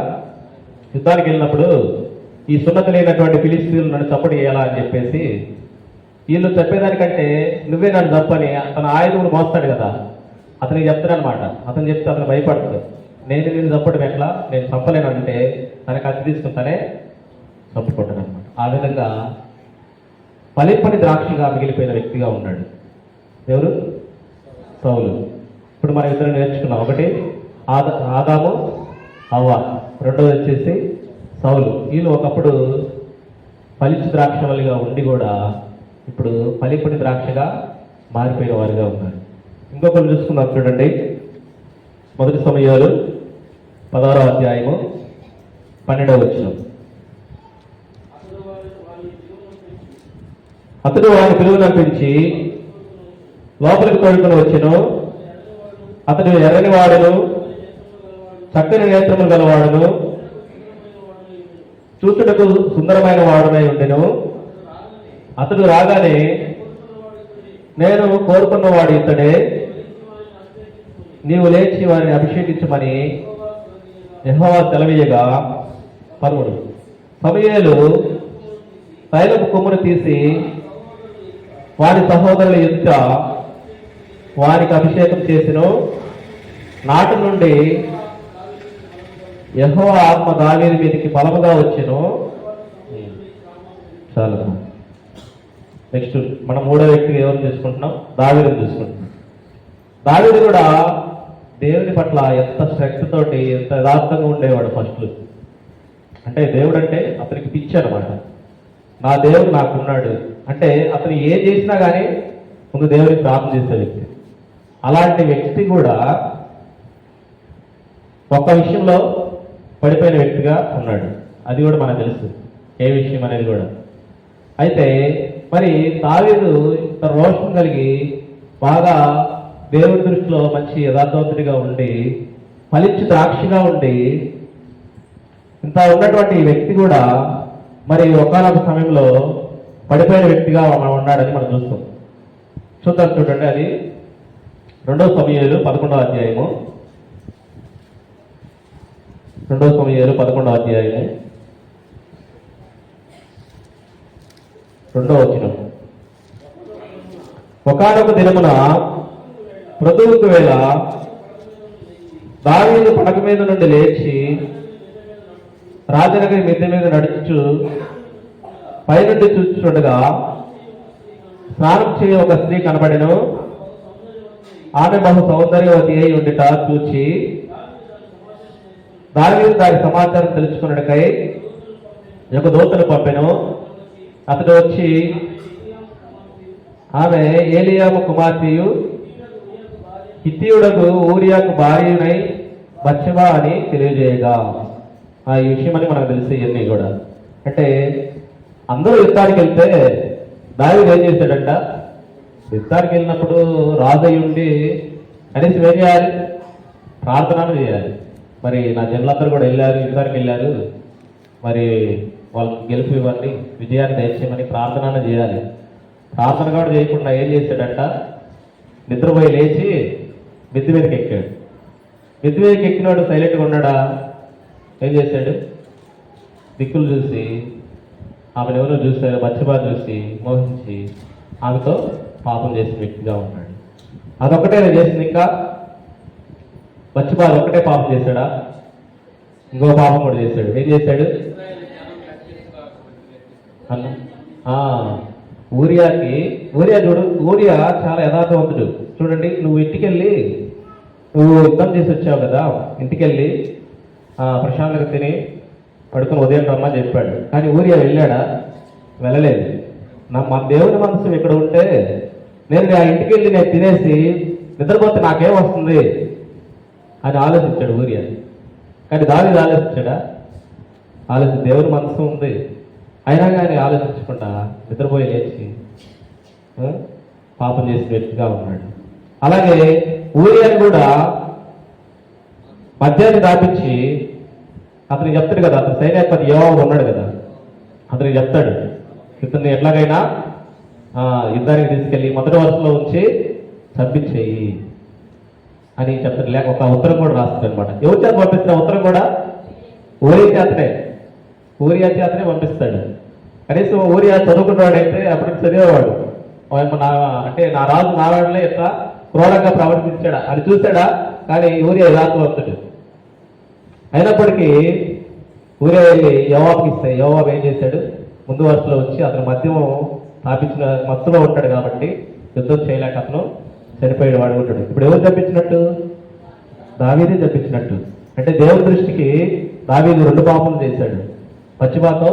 A: యుద్ధానికి వెళ్ళినప్పుడు ఈ సున్నతి లేనటువంటి ఫిలిస్తీన్లు నన్ను చప్పటి చేయాలా అని చెప్పేసి వీళ్ళు చెప్పేదానికంటే నువ్వే నన్ను చప్పని తన ఆయుధములు మోస్తాడు కదా, అతనికి చెప్తాడు అనమాట. అతను చెప్తే అతను భయపడతాడు. నేను చప్పడం ఎట్లా, నేను చంపలేను అంటే తన కత్తి తీసుకుంటానే చంపుకుంటాను అనమాట. ఆ విధంగా ఫలింపని ద్రాక్షగా మిగిలిపోయిన వ్యక్తిగా ఉన్నాడు. ఎవరు? సౌలు. ఇప్పుడు మనం ఇద్దరు నేర్చుకున్నాం. ఒకటి ఆదాము హవ్వ, రెండోది వచ్చేసి సౌలు. వీళ్ళు ఒకప్పుడు ఫలించి ద్రాక్షవల్లిగా ఉండి కూడా ఇప్పుడు ఫలింపని ద్రాక్షగా మారిపోయిన వారుగా ఉన్నారు. ఇంకొకరు చూసుకున్నాం చూడండి. మొదటి సమయాలు 16వ అధ్యాయము 12వ వచనం. అతడు వాని పిలువనంపించి లోపలికి తోడుకొని వచ్చెను. అతడు ఎర్రని వాడును, చక్కని నేత్రములు గలవాడును, చూచుటకు సుందరమైన వాడునై ఉండెను. అతడు రాగానే నేను కోరుకున్నవాడు ఇతడే, నీవు లేచి వారిని అభిషేకించమని యెహోవా సెలవీయగా పరువుడు సమూయేలు తైలపు కొమ్మును తీసి వారి సహోదరుల ఎదుట వారికి అభిషేకం చేసెను. నాటి నుండి యెహోవా ఆత్మ దావీదు మీదకి బలముగా వచ్చెను. చాలు. నెక్స్ట్ మనం మూడో వ్యక్తిగా ఎవరు తీసుకుంటున్నాం? దావీదుని తీసుకుంటున్నాం. దావీదు కూడా దేవుని పట్ల ఎంత శ్రద్ధ తోటి ఎంత యథార్థంగా ఉండేవాడు. ఫస్ట్ అంటే దేవుడు అంటే అతనికి పిచ్చి అనమాట. నా దేవుడు నాకున్నాడు అంటే అతను ఏం చేసినా కానీ ముందు దేవుడికి ప్రార్థన చేసే వ్యక్తి. అలాంటి వ్యక్తి కూడా ఒక్క విషయంలో పడిపోయిన వ్యక్తిగా ఉన్నాడు. అది కూడా మనకు తెలుసు ఏ విషయం అనేది కూడా. అయితే మరి దావీదు ఇంత రోషం కలిగి బాగా దేవుడి దృష్టిలో మంచి యథార్థవంతుడిగా ఉండి ఫలించి ద్రాక్షగా ఉండి ఇంత ఉన్నటువంటి వ్యక్తి కూడా మరి ఒకానొక సమయంలో పడిపోయిన వ్యక్తిగా ఉన్నాడని మనం చూస్తాం. చూద్దాం చూడండి. అది 2వ సమూయేలు 11వ అధ్యాయము. 2వ సమూయేలు 11వ అధ్యాయము 2వ వచనం. ఒకానొక దినమున ప్రొద్దుకు వేళ దావీదు పడక మీద నుండి లేచి రాజనగరి మిద్దె మీద నడుచు పైనుండి చూస్తుండగా స్నానం చేయ ఒక స్త్రీ కనబడెను. ఆమె బహు సౌందర్యవతి అయి ఉండిట చూచి దావీదు దాని సమాచారం తెలుసుకున్నకై ఒక దూతను పంపెను. అతడు వచ్చి ఆమె ఏలియాము కుమార్తెయు హిత్తీయుడకు ఊరియాకు భార్యనై బత్షెబా అని తెలియజేయగా. ఈ విషయం అని మనకు తెలిసి ఇవన్నీ కూడా. అంటే అందరూ యుద్ధానికి వెళ్తే దావీదు ఏం చేశాడంట? యుద్ధానికి వెళ్ళినప్పుడు రాజు అయి ఉండి కనీసం ఏం చేయాలి? ప్రార్థనలు చేయాలి. మరి నా జనులందరూ కూడా వెళ్ళారు, యుద్ధానికి వెళ్ళారు, మరి వాళ్ళకి గెలుపు ఇవ్వండి, విజయాన్ని దయచేయమని ప్రార్థన చేయాలి. ప్రార్థన కూడా చేయకుండా ఏం చేశాడంట? నిద్రపోయి లేచి మిద్ది మీదకి ఎక్కాడు. మిద్ది మీదకి ఎక్కినాడు సైలెంట్గా ఉన్నాడా? ఏం చేశాడు? దిక్కులు చూసి ఆమెను ఎవరో చూశారు, బత్షెబా చూసి మోహించి ఆమెతో పాపం చేసిన వ్యక్తిగా ఉన్నాడు. అదొక్కటే చేసింది. ఇంకా బత్షెబా ఒక్కటే పాపం చేశాడా? ఇంకో పాపం కూడా చేశాడు. ఏం చేశాడు? ఊరియా చూడు, ఊరియా చాలా యథార్థవంతుడు. చూడండి, నువ్వు ఇంటికెళ్ళి నువ్వు యుద్ధం చేసి వచ్చావు కదా, ఇంటికెళ్ళి ప్రశాంతంగా తిని పడుకుని ఉదయం రమ్మని చెప్పాడు. కానీ ఊరియా వెళ్ళాడా? వెళ్ళలేదు. మన దేవుని మనసు ఇక్కడ ఉంటే నేను ఆ ఇంటికి వెళ్ళి నేను తినేసి నిద్రపోతే నాకేం వస్తుంది అని ఆలోచించాడు ఊరియా. కానీ దావీదు ఆలోచించాడా? దేవుని మనసు ఉంది, అయినా కానీ ఆలోచించకుండా నిద్రపోయి లేచి పాపం చేసిన వ్యక్తిగా ఉన్నాడు. అలాగే ఊరియాని కూడా మధ్యాహ్నం దాపించి అతనికి చెప్తాడు కదా, అతను సైన్యాధిపతి యోవాబు ఉన్నాడు కదా, అతనికి చెప్తాడు ఇతన్ని ఎట్లాగైనా యుద్ధానికి తీసుకెళ్ళి మొదటి వరుసలో ఉంచి చంపించేయి అని చెప్తాడు. లేక ఒక ఉత్తరం కూడా రాస్తాడు అనమాట. ఎవరి చేత పంపిస్తున్న ఉత్తరం కూడా ఊరియా చేతనే పంపిస్తాడు. కనీసం ఊరియా చదువుకున్నవాడైతే అప్పటికి చదివేవాడు. అంటే నా రాజు నా వాడిలో ఎట్లా క్రూరంగా ప్రవర్తించాడా అని చూశాడా? కానీ ఊరియా యథార్థవంతుడు. అయినప్పటికీ ఊరియా వెళ్ళి యోవాబుకి ఇస్తే యోవాబు ఏం చేశాడు? ముందు వరుసలో వచ్చి అతను మద్యం తాపించిన మత్తులో ఉంటాడు కాబట్టి యుద్ధం చేయలేక అతను చనిపోయాడు, వాడు ఉంటాడు. ఇప్పుడు ఎవరు చంపించినట్టు? దావీదే చంపించినట్టు. అంటే దేవుని దృష్టికి దావీదు 2 పాపములు చేశాడు. పశ్చిమాతో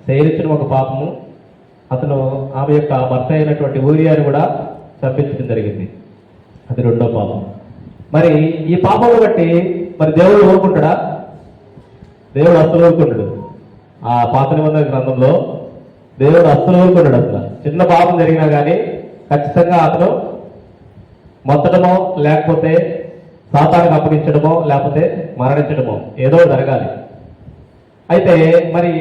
A: శైలించిన ఒక పాపము, అతను ఆమె యొక్క భర్త అయినటువంటి ఊరియాని కూడా చంపించడం జరిగింది. అది 2వ పాపం. మరి ఈ పాపమును బట్టి మరి దేవుడు ఊరుకుంటాడా? దేవుడు అస్సలు ఊరుకుంటాడు. ఆ పాత నిబంధన గ్రంథంలో దేవుడు అస్సలు ఊరుకున్నాడు. అసలు చిన్న పాపం జరిగినా కానీ ఖచ్చితంగా అతను మొత్తడమో లేకపోతే సాతానికి అప్పగించడమో లేకపోతే మరణించడమో ఏదో జరగాలి. అయితే మరి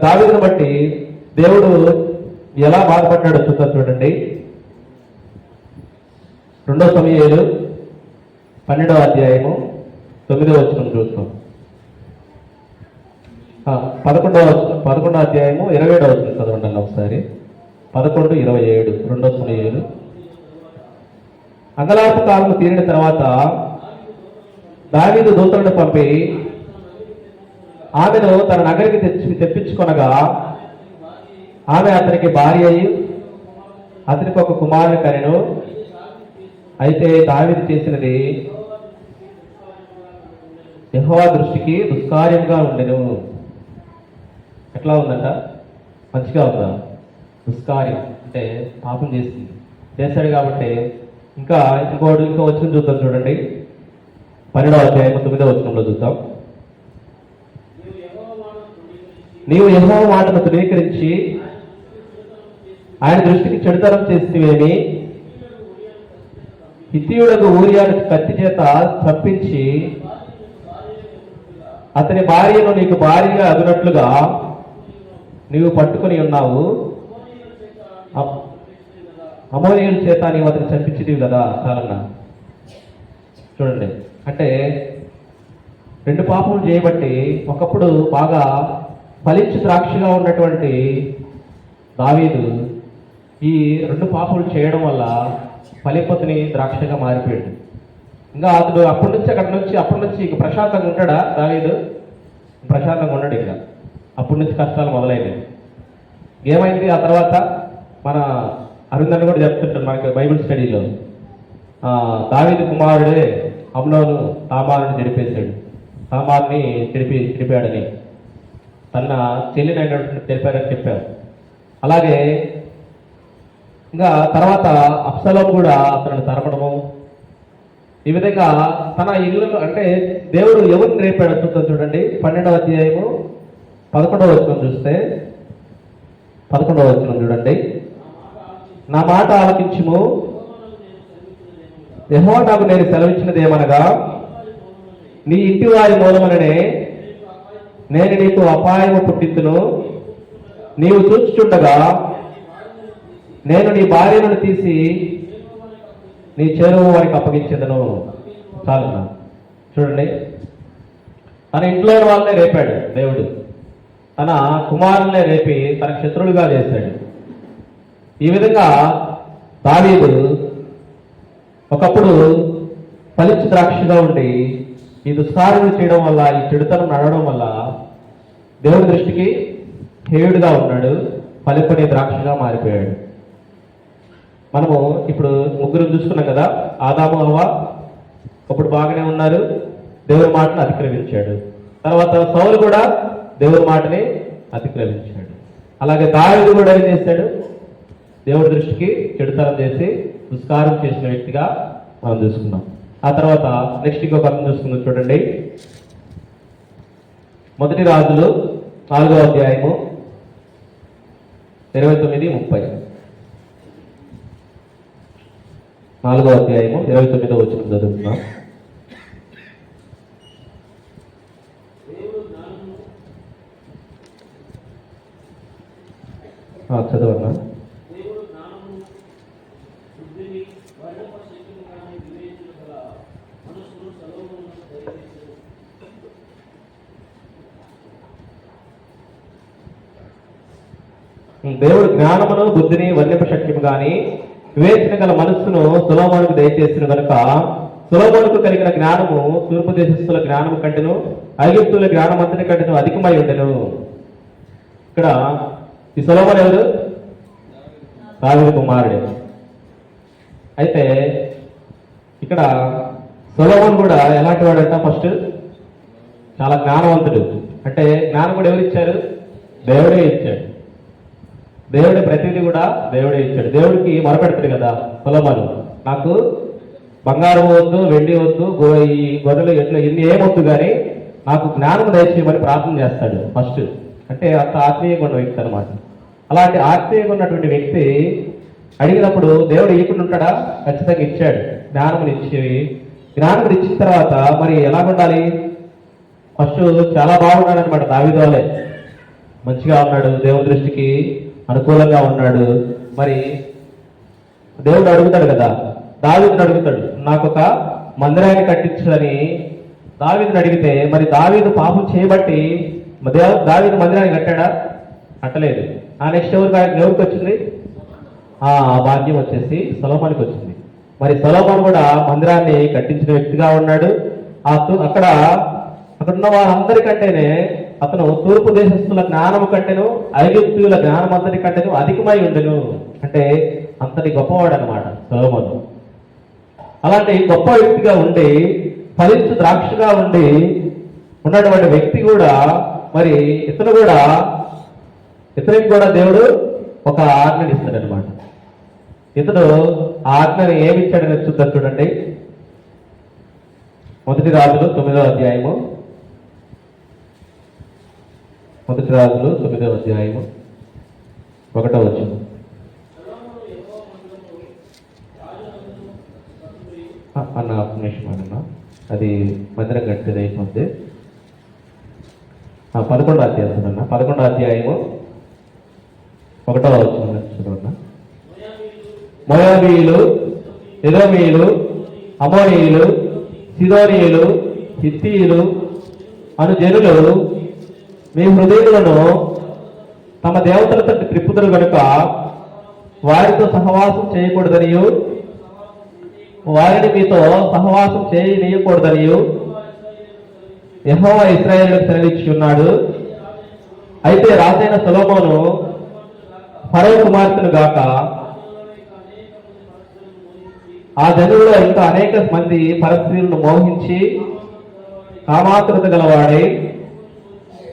A: దావీదును బట్టి దేవుడు ఎలా బాధపడ్డాడో చూద్దాం. చూడండి, 2 సమూయేలు 12వ అధ్యాయము 9వ వచనం చూస్తాం. 11వ అధ్యాయము 27వ వచనం చదవండి ఒకసారి. 11:27 2 సమూయేలు. అంగలార్పు కాలము తీరిన తర్వాత దావీదు దూతలను పంపి ఆమెను తన నగరికి తెప్పించుకొనగా ఆమె అతనికి భార్య అయి అతనికి ఒక కుమారుని కనెను. అయితే దావీదు చేసినది యెహోవా దృష్టికి దుష్కార్యంగా ఉండెను. ఎట్లా ఉందంట? మంచిగా ఉందా? దుష్కార్యం అంటే పాపం చేశాడు కాబట్టి ఇంకో వచ్చిన చూద్దాం. చూడండి, 12వ అధ్యాయం 9వ వచనంలో చూద్దాం. నీవు యెహోవా మాటను తృణీకరించి ఆయన దృష్టికి చెడుతనం చేస్తేవేమి, హిత్తీయుడకు ఊరియాను కత్తి చేత చంపించి అతని భార్యను నీకు భార్యగా అదునట్లుగా నీవు పట్టుకుని ఉన్నావు. అమోనీయుల చేత నీవు అతను చంపించినవి కదా. చాలన్నా చూడండి, అంటే 2 పాపములు చేయబట్టి ఒకప్పుడు బాగా ఫలించి ద్రాక్షగా ఉన్నటువంటి దావీదు ఈ 2 పాపములు చేయడం వల్ల ఫలిపతిని ద్రాక్షగా మారిపోయాడు. ఇంకా అతడు అప్పటి నుంచి ఇక ప్రశాంతంగా ఉంటాడా? దావీదు ప్రశాంతంగా ఉన్నాడు. ఇంకా అప్పటి నుంచి కష్టాలు మొదలైనవి. ఏమైంది ఆ తర్వాత? మన అరుందని కూడా చెప్తుంటారు మనకి బైబిల్ స్టడీలో, దావీదు కుమారుడే అమ్నోను తామారుని తామార్ని చెడిపాడని తన చెల్లినైనటువంటి తెలిపారని చెప్పారు. అలాగే ఇంకా తర్వాత అబ్షలోం కూడా అతను తరపడము, ఈ విధంగా తన ఇల్లు అంటే దేవుడు ఎవరిని రేపాడు చూడండి. 12వ అధ్యాయము 11వ వచనం చూస్తే 11వ వచనం చూడండి. నా మాట ఆలకించుము, యెహోవా నాకు నేను సెలవిచ్చినది ఏమనగా, నీ ఇంటి వారి మూలమననే నేను నీకు అపాయము పుట్టింతును. నీవు చూచుచుండగా నేను నీ భార్యను తీసి నీ చేరువు వారికి అప్పగించేదను. చాలన్నా చూడండి, తన ఇంట్లో వాళ్ళనే రేపాడు దేవుడు, తన కుమారులనే రేపి తన శత్రువులుగా చేశాడు. ఈ విధంగా దావీదు ఒకప్పుడు ఫలించి ద్రాక్షగా ఉండి ఈ దుష్కార్యం చేయడం వల్ల, ఈ చెడుతనం నడవడం వల్ల దేవుడి దృష్టికి హేయుడుగా ఉన్నాడు, ఫలింపని ద్రాక్షగా మారిపోయాడు. మనము ఇప్పుడు 3 చూసుకున్నాం కదా. ఆదాము హవ్వ ఒకప్పుడు బాగానే ఉన్నారు, దేవుని మాటను అతిక్రమించాడు. తర్వాత సౌలు కూడా దేవుని మాటని అతిక్రమించాడు. అలాగే దావీదు కూడా ఏం చేశాడు? దేవుడి దృష్టికి చెడుతనం చేసి దుష్కారం చేసిన వ్యక్తిగా మనం చూసుకున్నాం. ఆ తర్వాత నెక్స్ట్ ఇంకొక అర్థం చూసుకుందాం. చూడండి, 1 రాజులు 4వ అధ్యాయము 29-30. 4వ అధ్యాయము 29వ వచనం చదువుతున్నాం. చదవన్నా. దేవుడు జ్ఞానమును బుద్ధిని వర్ణింప శక్యము గాని వివేచన గల మనస్సును సొలొమోనుకు దయచేసిన కనుక సొలొమోనుకు కలిగిన జ్ఞానము తూర్పు దేశస్థుల జ్ఞానము కంటెను ఐగుప్తుల జ్ఞానమంతటి కంటెను అధికమై ఉండెను. ఇక్కడ ఈ సొలొమోను ఎవరు? దావీదు కుమారుడే. అయితే ఇక్కడ సొలొమోను కూడా ఎలాంటి వాడంట? ఫస్ట్ చాలా జ్ఞానవంతుడు. అంటే జ్ఞానం కూడా ఎవరు ఇచ్చారు? దేవుడే ఇచ్చాడు. దేవుడి ప్రతిదీ కూడా దేవుడే ఇచ్చాడు. దేవుడికి మొరపెడతాడు కదా సొలొమోను, నాకు బంగారం వద్దు, వెండి వద్దు, ఈ గొర్రెలు ఎట్లా ఇన్ని ఏమొద్దు కానీ నాకు జ్ఞానం దయచేయమని ప్రార్థన చేస్తాడు ఫస్ట్. అంటే అంత ఆత్మీయంగా ఉన్న వ్యక్తి అనమాట. అలాంటి ఆత్మీయంగా ఉన్నటువంటి వ్యక్తి అడిగినప్పుడు దేవుడు ఇవ్వకుండా ఉంటాడా? ఖచ్చితంగా ఇచ్చాడు. జ్ఞానములు ఇచ్చిన తర్వాత మరి ఎలా ఉండాలి? ఫస్ట్ చాలా బాగున్నాడు అనమాట. దావీదు వలే మంచిగా ఉన్నాడు, దేవుని దృష్టికి అనుకూలంగా ఉన్నాడు. మరి దేవుడు అడుగుతాడు కదా, దావీదుని అడుగుతాడు, నాకు ఒక మందిరాన్ని కట్టించదని దావీదుని అడిగితే, మరి దావీదు పాపం చేయబట్టి దావీదు మందిరాన్ని కట్టాడా? కట్టలేదు. ఆ నెక్స్ట్ ఎవరికి వచ్చింది? ఆ భాగ్యం వచ్చేసి సొలొమోనుకి వచ్చింది. మరి సొలొమోను కూడా మందిరాన్ని కట్టించిన వ్యక్తిగా ఉన్నాడు. అక్కడ ఉన్న వారందరికంటేనే అతను తూర్పు దేశస్థుల జ్ఞానము కంటేను ఐగుప్తుల జ్ఞానం అంతటి కంటేను అధికమై ఉండెను. అంటే అంతటి గొప్పవాడు అనమాట సొలొమోను. అలాంటి గొప్ప వ్యక్తిగా ఉండి ఫలించు ద్రాక్షగా ఉండి ఉన్నటువంటి వ్యక్తి కూడా మరి ఇతనికి కూడా దేవుడు ఒక ఆజ్ఞని ఇస్తాడనమాట. ఇతడు ఆ ఆజ్ఞని ఏమిచ్చాడని చూద్దాం. చూడండి, 1 రాజులు 9వ అధ్యాయము 1 రాజులు 9వ అధ్యాయము 1వ వచనం. అన్న నిమిషం అన్న, అది మందిరం కట్టేది అయిపోతే 11వ అధ్యాయం అన్న, 11వ అధ్యాయము 1వ వచనం చూడన్నా. మోయాబీయులు, ఎదోమీయులు, అమోనీయులు, సిదోనీయులు, హిత్తీయులు అను జనులు మీ హృదయములను తమ దేవతలతో త్రిప్పుదురు కనుక వారితో సహవాసం చేయకూడదనియు వారిని మీతో సహవాసం చేయనీయకూడదనియు యెహోవా ఇశ్రాయేలుకు సెలవిచ్చి ఉన్నాడు. అయితే రాజైన సొలొమోను ఫరో కుమార్తెను గాక ఆ జనుల్లో ఇంకా అనేక మంది పరస్త్రీలను మోహించి కామాతురత గలవాడై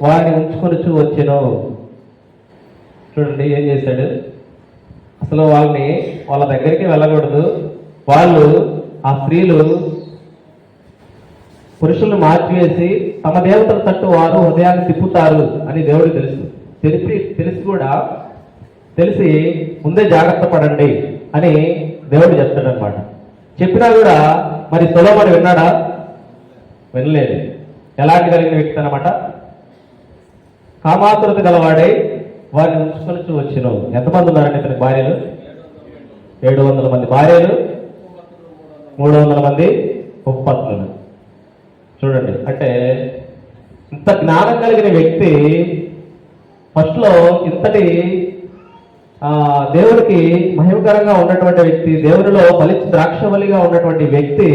A: వారిని ఉంచుకొనుచు వచ్చెను. చూడండి ఏం చేశాడు. అసలు వాళ్ళ దగ్గరికి వెళ్ళకూడదు. వాళ్ళు ఆ స్త్రీలు పురుషులను మార్చివేసి తమ దేవతల తట్టు వారు హృదయాన్ని తిప్పుతారు అని దేవుడికి తెలిసి ముందే జాగ్రత్త పడండి అని దేవుడు చెప్తాడు అనమాట. చెప్పినా కూడా మరి సొలొమోను విన్నాడా? వినలేదు. ఎలాంటి కలిగిన వ్యక్తి అనమాట? కామాతురత గలవాడై వారిని ఉంచుకొని వచ్చిన. ఎంతమంది ఉన్నారండి ఇతనికి భార్యలు? 700 మంది భార్యలు, 300 మంది ఉపపత్నులు. చూడండి, అంటే ఇంత జ్ఞానం కలిగిన వ్యక్తి ఫస్ట్లో ఇంతటి దేవుడికి మహిమకరంగా ఉన్నటువంటి వ్యక్తి, దేవునిలో ఫలించి ద్రాక్షవల్లిగా ఉన్నటువంటి వ్యక్తి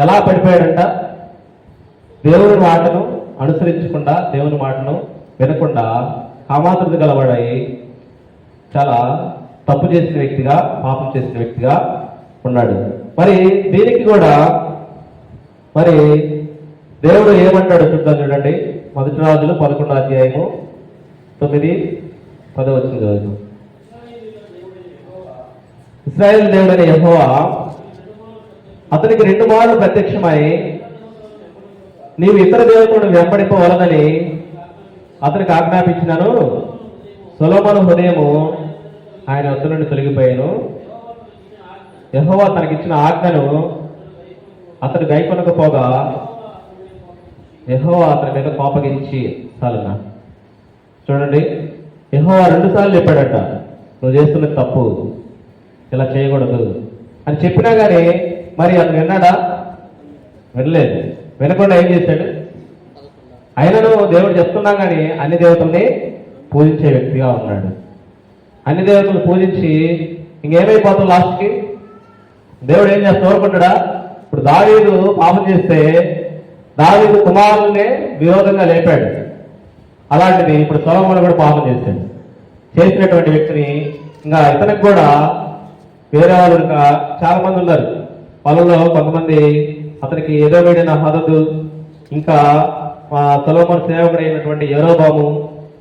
A: ఎలా పడిపోయాడంట? దేవుని మాటను అనుసరించకుండా, దేవుని మాటను వినకుండా కామాతురత గలవాడై చాలా తప్పు చేసిన వ్యక్తిగా, పాపం చేసిన వ్యక్తిగా ఉన్నాడు. మరి దీనికి కూడా మరి దేవుడు ఏమంటాడు చూద్దాం చూడండి. 1 రాజులు 11వ అధ్యాయము 9, 10 వచ్చిన రోజు. ఇశ్రాయేలు దేవుడైన యెహోవా అతనికి 2 మార్లు ప్రత్యక్షమై నీవు ఇతర దేవతలను వెంబడింపవలదని అతనికి ఆజ్ఞాపించినాను. సొలొమోను హృదయము ఆయన వద్ద నుండి తొలగిపోయాను. యెహోవా తనకిచ్చిన ఆజ్ఞను అతడు గైకొనకపోగా యెహోవా అతని మీద కోపగించి చాలునా. చూడండి, యెహోవా 2 సార్లు చెప్పాడట, నువ్వు చేస్తున్నది తప్పు, ఇలా చేయకూడదు అని చెప్పినా కానీ మరి అతను విన్నాడా? వినలేదు. వినకుండా ఏం చేశాడు? ఆయనను దేవుడు చెప్తున్నా కానీ అన్ని దేవతల్ని పూజించే వ్యక్తిగా ఉన్నాడు. అన్ని దేవతలు పూజించి ఇంకేమైపోతాం లాస్ట్కి? దేవుడు ఏం చేస్తా ఊరుకుంటాడా? ఇప్పుడు దావీదు పాపం చేస్తే దావీదు కుమారుల్నే విరోధంగా లేపాడు. అలాంటిది ఇప్పుడు సొలొమోను కూడా పాపం చేశాడు. చేసినటువంటి వ్యక్తిని ఇంకా ఇతనికి కూడా వేరే వాళ్ళు ఇంకా చాలా మంది ఉన్నారు. వాళ్ళలో కొంతమంది అతనికి ఏదో వీడిన హదదు, ఇంకా సొలొమోను సేవకుడైనటువంటి యరొబాము,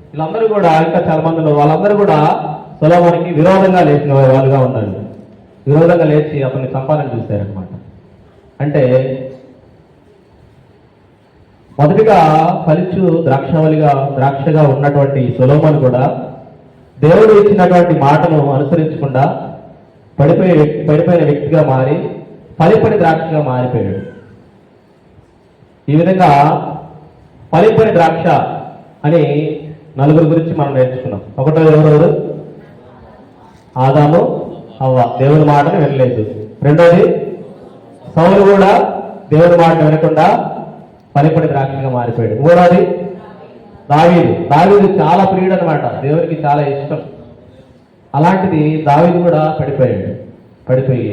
A: వీళ్ళందరూ కూడా ఇంకా చాలా మంది ఉన్నారు. వాళ్ళందరూ కూడా సొలొమోనుకి విరోధంగా లేచిన వాళ్ళుగా ఉన్నారు. విరోధంగా లేచి అతన్ని సంపాదన చూశారనమాట. అంటే మొదటిగా ఫలించు ద్రాక్షగా ఉన్నటువంటి సొలొమోను కూడా దేవుడు ఇచ్చినటువంటి మాటను అనుసరించకుండా పడిపోయిన వ్యక్తిగా మారి ఫలింపని ద్రాక్షగా మారిపోయాడు. ఈ విధంగా ఫలింపని ద్రాక్ష అని నలుగురు గురించి మనం నేర్చుకున్నాం. ఒకటో ఎవరెవరు? ఆదాము, హవ్వ దేవుని మాటను వినలేదు. రెండోది సౌలు కూడా దేవుని మాటను వినకుండా ఫలింపని ద్రాక్షగా మారిపోయాడు. మూడోది దావీదు చాలా ప్రియుడు అనమాట, దేవునికి చాలా ఇష్టం. అలాంటిది దావీదు కూడా పడిపోయి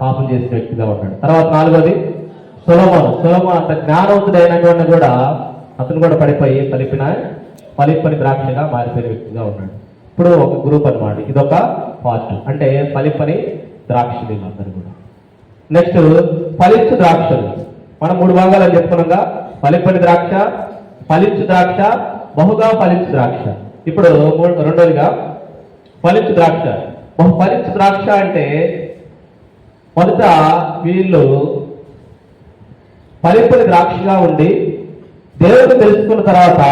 A: పాపం చేసిన వ్యక్తిగా ఉన్నాడు. తర్వాత నాలుగోది సొలొమోను అంత జ్ఞానవంతుడైనటువంటి కూడా అతను కూడా పడిపోయి ఫలింపని ద్రాక్షగా మారిపోయిన వ్యక్తిగా ఉన్నాడు. ఇప్పుడు ఒక గ్రూప్ అనమాట, ఇదొక పార్ట్. అంటే ఫలింపని ద్రాక్షలు అందరూ కూడా. నెక్స్ట్ ఫలించు ద్రాక్షలు. మనం 3 భాగాలు అని చెప్పుకున్నాగా, ఫలింపని ద్రాక్ష, ఫలించు ద్రాక్ష, బహుగా ఫలించు ద్రాక్ష. ఇప్పుడు రెండోదిగా ఫలించు ద్రాక్ష. ఫలించు ద్రాక్ష అంటే మొదట వీళ్ళు ఫలింపని ద్రాక్షగా ఉండి దేవుడిని తెలుసుకున్న తర్వాత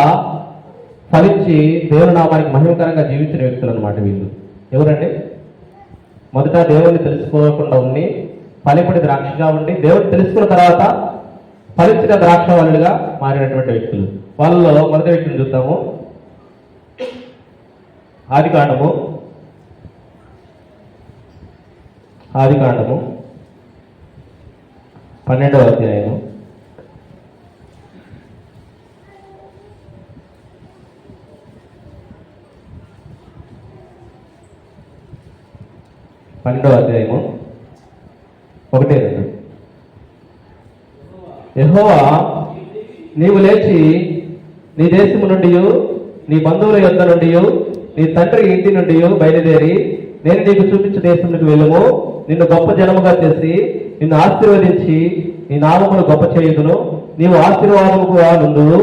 A: ఫలించి దేవుని నామానికి మహిమకరంగా జీవించిన వ్యక్తులు అనమాట వీళ్ళు. ఎవరండి? మొదట దేవుడిని తెలుసుకోకుండా ఉండి ఫలింపని ద్రాక్షగా ఉండి దేవుడిని తెలుసుకున్న తర్వాత ఫలించిన ద్రాక్ష వాళ్ళుగా మారినటువంటి వ్యక్తులు. వాళ్ళలో మొదటి వ్యక్తిని చూద్దాము. ఆదికాండము 12వ అధ్యాయము 1-2. యెహోవా నీవు లేచి నీ దేశము నుండి, నీ బంధువుల యొద్ద నుండి, నీ తండ్రి ఇంటి నుండి బయలుదేరి నేను నీకు చూపించే దేశంలోకి వెళ్ళము. నిన్ను గొప్ప జనముగా చేసి నిన్ను ఆశీర్వదించి నీ నామమును గొప్ప చేయుదును. నీవు ఆశీర్వాదముగా నుండువు.